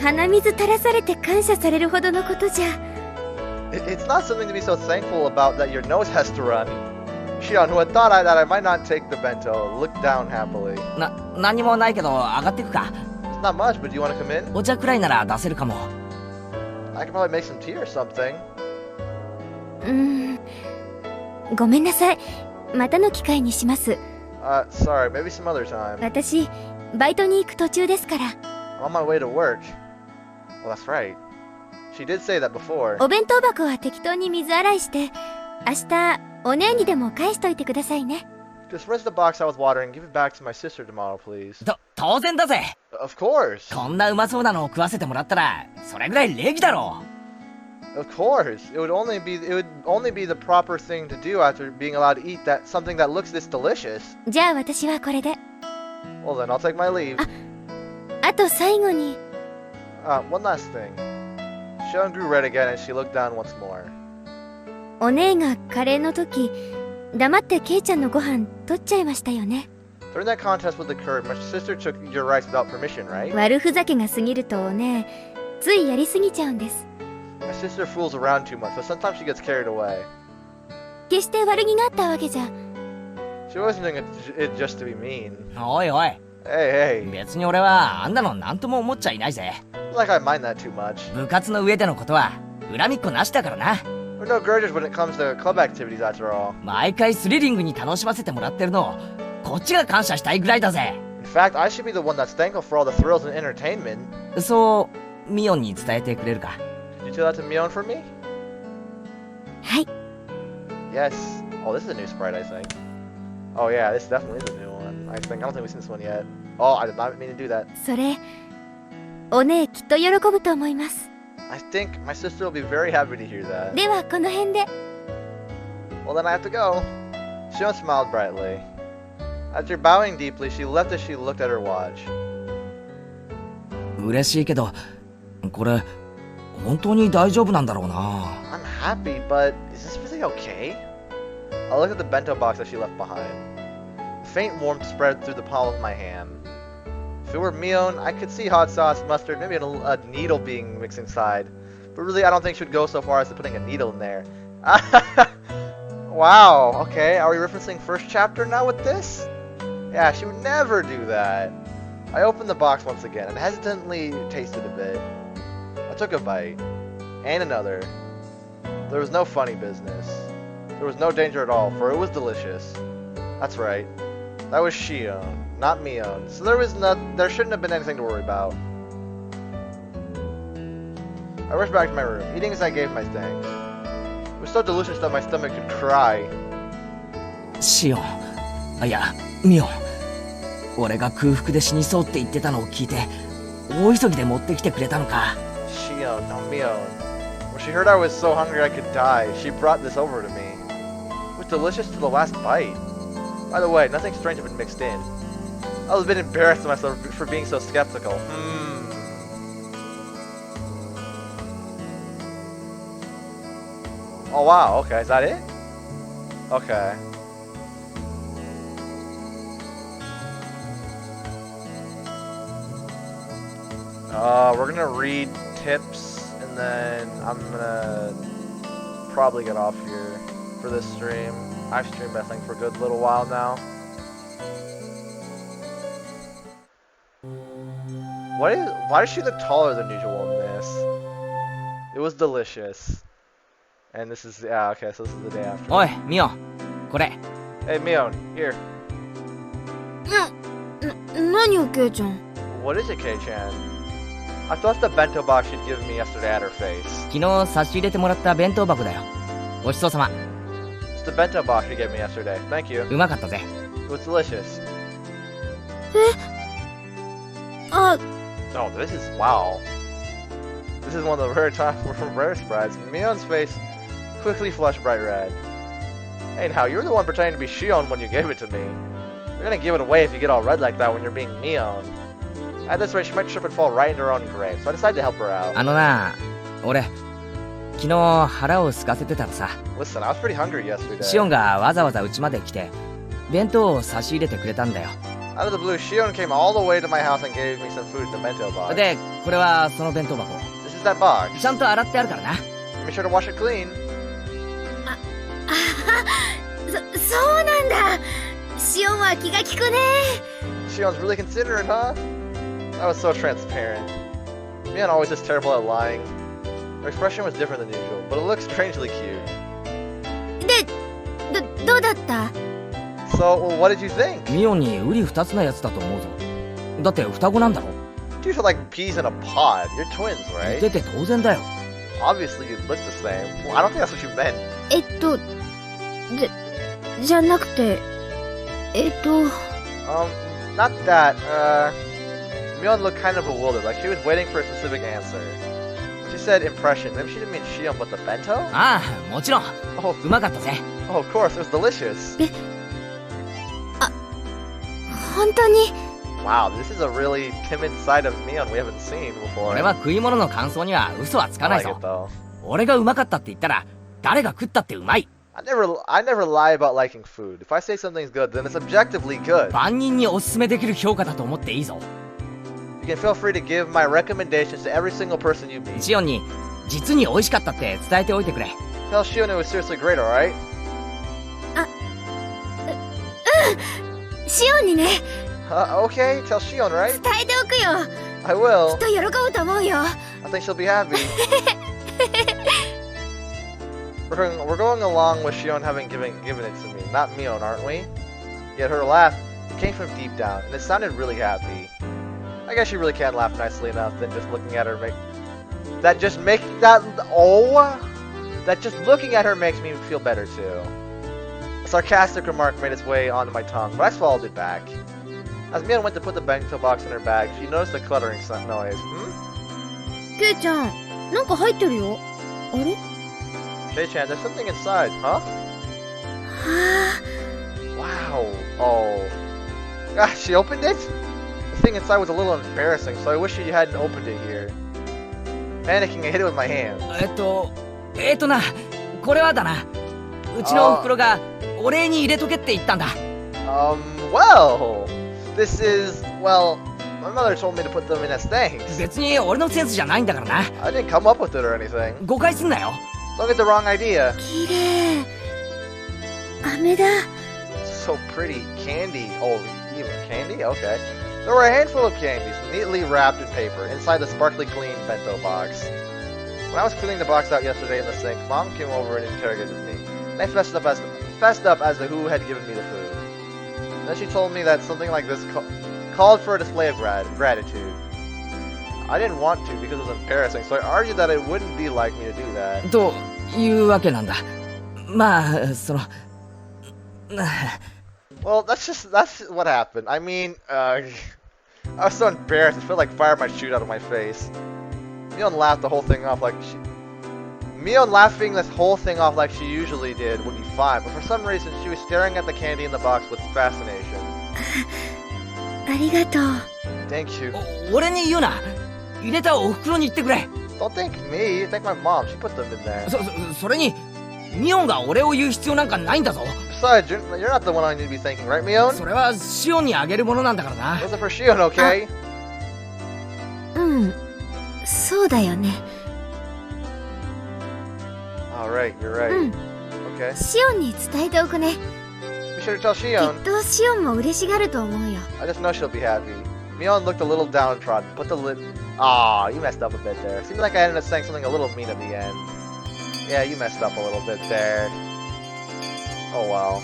鼻水垂らされて感謝されるほどのことじゃ。It's not something to be so thankful about that your nose has to run. Shion, who had thought that I might not take the bento, looked down happily. 何もないけど上がってくか。 It's not much, but do you want to come in? お茶くらいなら出せるかも。 I could probably make some tea or something. ごめんなさい。またの機会にします。Sorry, maybe some other time. 私バイトに行く途中ですから。I'm on my way to work. Well, that's right. She did say that before. お弁当箱は適当に水洗いして明日お姉にでも返しといてくださいね。 Just rinse the box I was watering and give it back to my sister tomorrow, please. 当然だぜ。 Of course. こんなうまそうなのを食わせてもらったらそれぐらい礼儀だろう。 Of course. It would only be the proper thing to do after being allowed to eat something that looks this delicious. じゃあ私はこれで。 Well then, I'll take my leave. あと最後に。One last thing. Shion grew red again and she looked down once more. お姉がカレーの時黙ってケイちゃんのご飯取っちゃいましたよね。 During that contest with the curd, my sister took your rice without permission, right? 悪ふざけが過ぎるとお姉ついやりすぎちゃうんです。 My sister fools around too much, but sometimes she gets carried away. 決して悪気があったわけじゃ。 She wasn't doing it just to be mean. おいおい。 Hey, hey. 別に俺はあんなの何とも思っちゃいないぜ。 It's like I mind that too much. 部活の上でのことは恨みっこなしだからな。 We're no grudges when it comes to club activities, after all. 毎回スリリングに楽しませてもらってるのをこっちが感謝したいぐらいだぜ。 In fact, I should be the one that's thankful for all the thrills and entertainment. そうミオンに伝えてくれるか。 Did you tell that to Mion for me? はい。 Yes. Oh, this is a new sprite, I think. Oh yeah, this definitely is a new one. I don't think we've seen this one yet. Oh, I did not mean to do that. それお姉きっと喜ぶと思います。 I think my sister will be very happy to hear that. ではこの辺で。 Well, then I have to go. Shion smiled brightly. After bowing deeply, she left as she looked at her watch. 嬉しいけどこれ本当に大丈夫なんだろうな。 I'm happy, but is this really okay? I looked at the bento box that she left behind. Faint warmth spread through the palm of my hand. If it were Mion, I could see hot sauce, mustard, maybe a needle being mixed inside. But really, I don't think she would go so far as to putting a needle in there. Wow, okay, are we referencing first chapter now with this? Yeah, she would never do that. I opened the box once again and hesitantly tasted a bit. I took a bite. And another. There was no funny business. There was no danger at all, for it was delicious. That's right. That was Shion, not Mion. So there shouldn't have been anything to worry about. I rushed back to my room, eating as I gave my thanks. It was so delicious that my stomach could cry. シオン、いやミオン、俺が空腹で死にそうって言ってたのを聞いて大急ぎで持ってきてくれたのか。 Shion, no Mion. When she heard I was so hungry I could die, she brought this over to me. It was delicious to the last bite. By the way, nothing strange had been mixed in. I was a bit embarrassed of myself for being so skeptical. Oh wow, okay, is that it? Okay. We're gonna read tips and then I'm gonna probably get off here for this stream. I've streamed I think for a good little while now. Why does she look taller than usual in this? It was delicious. And this is, yeah, okay, so this is the day after. おいミオン、これ。 Hey Mion, here. 何何よケイちゃん。 What is it, Kei-chan? I thought the bento box she'd given me yesterday at her face. 昨日差し入れてもらった弁当箱だよ。ごちそうさま。 It's the bento box she gave me yesterday. Thank you. うまかったぜ。 It was delicious. あ、 Oh, this is wow. This is one of the rare rare sprites. Mion's face quickly flushed bright red. Hey, now you're the one pretending to be Shion when you gave it to me. You're gonna give it away if you get all red like that when you're being Mion. At this rate, she might trip and fall right into her own grave. So I decided to help her out. あのな、俺、昨日腹を空かせてたらさ、 Listen, I was pretty hungry yesterday. シオンがわざわざ家まで来て、弁当を差し入れてくれたんだよ。 Out of the blue, Shion came all the way to my house and gave me some food in the bento box. で、これはその弁当箱。 This is that box. ちゃんと洗ってあるからな。 Be sure to wash it clean. そうなんだ。シオンは気が利くね。 Shion's really considerate, huh? That was so transparent. Mion always is terrible at lying. Her expression was different than usual, but it looked strangely cute. どうだった？ So, well, what did you think? ミオンに瓜二つなやつだと思うぞ。だって双子なんだろ。 You feel like peas in a pod. You're twins, 似 right? てて当然だよ。 Obviously, you look the same. Well, I don't think that's what you meant. じゃなくて、Not that. Mion looked kind of bewildered, like she was waiting for a specific answer. She said impression. Maybe she didn't mean Shion, but the bento? ああ、もちろん。 Oh, うまかったぜ。 oh, of course, it was delicious. 本当に。 Wow, this is a really timid side of Mion we haven't seen before. 俺は食い物の感想には嘘はつか I ない like it ぞ。 though. 俺がうまかったって言ったら、誰が食ったってうまい。 I never lie about liking food. If I say something's good, then it's objectively good. 万人におすすめできる評価だと思っていいぞ。 You can feel free to give my recommendations to every single person you meet. シオンに、実に美味しかったって伝えておいてくれ。 Tell Shion it was seriously great, alright? シオンにね、 Okay, tell Shion, right? 伝えておくよ。 I will. きっと喜ぶと思うよ。 I think she'll be happy. We're going along with Shion having given it to me, not Mion, aren't we? Yet her laugh, it came from deep down, and it sounded really happy. I guess she really can laugh nicely enough than just looking at her that just looking at her makes me feel better too. A sarcastic remark made its way onto my tongue, but I swallowed it back. As Mion went to put the bento box in her bag, she noticed a cluttering noise.ケイちゃん、なんか入ってるよ。あれ？ Kei-chan, there's something inside, huh? Wow. Oh. Gosh, she opened it? The thing inside was a little embarrassing, so I wish she hadn't opened it here. Panicking, I hid it with my hand. な、これはだな。うちのお袋がお礼に入れとけって言ったんだ。Well, this is, well, my mother told me to put them in as thanks. 別に俺のセンスじゃないんだからな。I didn't come up with it or anything. 誤解すんなよ。Don't get the wrong idea. 綺麗。飴だ。 So pretty. Candy. Oh, even candy? Okay. There were a handful of candies, neatly wrapped in paper, inside the sparkly clean bento box. When I was cleaning the box out yesterday in the sink, Mom came over and interrogated me. And I fessed up as to who had given me the food. Then she told me that something like this called for a display of gratitude. I didn't want to because it was embarrassing, so I argued that it wouldn't be like me to do that. というわけなんだ。まあ、その。Well, that's what happened. I mean, I was so embarrassed. It felt like fire might shoot out of my face. Mion laughed the whole thing off like Mion laughing this whole thing off like she usually did would be fine, but for some reason she was staring at the candy in the box with fascination. ありがとう。 Thank you. 俺に言うな。入れたお袋に言ってくれ。 Don't thank me. Thank my mom. She put them in there. それに、ミオンが俺を言う必要なんかないんだぞ。 Besides, you're not the one I need to be thanking, right, Mion? それはシオンにあげるものなんだからな。 Those are for Shion, okay? うん、そうだよね。Alright, you're right. Okay. シオンに伝えておくね。 Be sure to tell き Shion. っとシオンも嬉しがると思うよ。 I just know she'll be happy. Mion looked a little downtrodden. Put the lid. Ah, you messed up a bit there. Seemed like I ended up saying something a little mean at the end. Yeah, you messed up a little bit there. Oh well.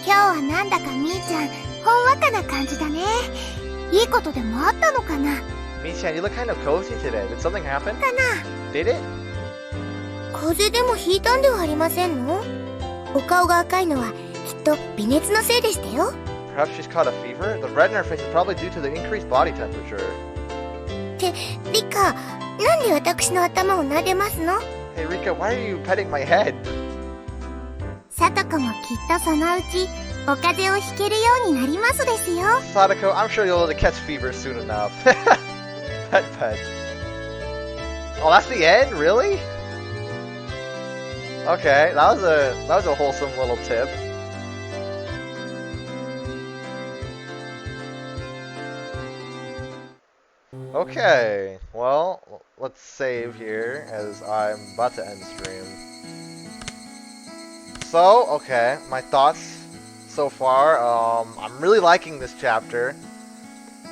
今日はなんだかみーちゃん、ほんわかな感じだね。いいことでもあったのかな。 Mi-chan, you look kind of cozy today. Did something happen? かな。 Did it? 風邪でもひいたんではありませんの？お顔が赤いのはきっと微熱のせいでしたよ。 Perhaps she's caught a fever? The red in her face is probably due to the increased body temperature. ってリカ、なんで私の頭を撫でますの？ Hey Rika, why are you petting my head? さとこもきっとそのうちお風邪をひけるようになりますですよ。 Sadako, I'm sure you'll catch fever soon enough. Pet pet. Oh, that's the end? Really? Okay, that was a wholesome little tip. Okay, well, let's save here as I'm about to end the stream. So, okay, my thoughts so far. I'm really liking this chapter.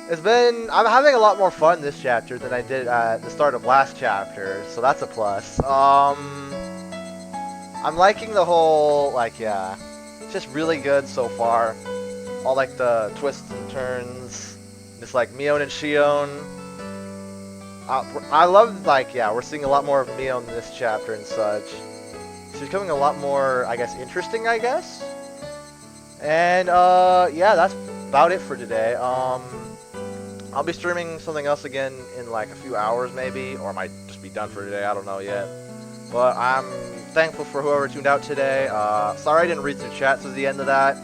I'm having a lot more fun this chapter than I did at the start of last chapter, so that's a plus. I'm liking the whole, like, yeah, it's just really good so far. All, like, the twists and turns, just, like, Mion and Shion. I love, like, yeah, we're seeing a lot more of Mion in this chapter and such. She's becoming a lot more, I guess, interesting, I guess? And, yeah, that's about it for today. I'll be streaming something else again in, like, a few hours, maybe, or I might just be done for today, I don't know yet. But I'm thankful for whoever tuned out today. Sorry I didn't read through chats at the end of that.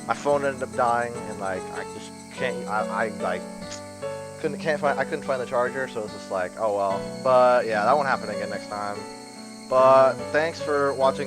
My phone ended up dying, and, like, I just can't, I couldn't find the charger, so it's just like, oh well. But yeah, that won't happen again next time. But thanks for watching this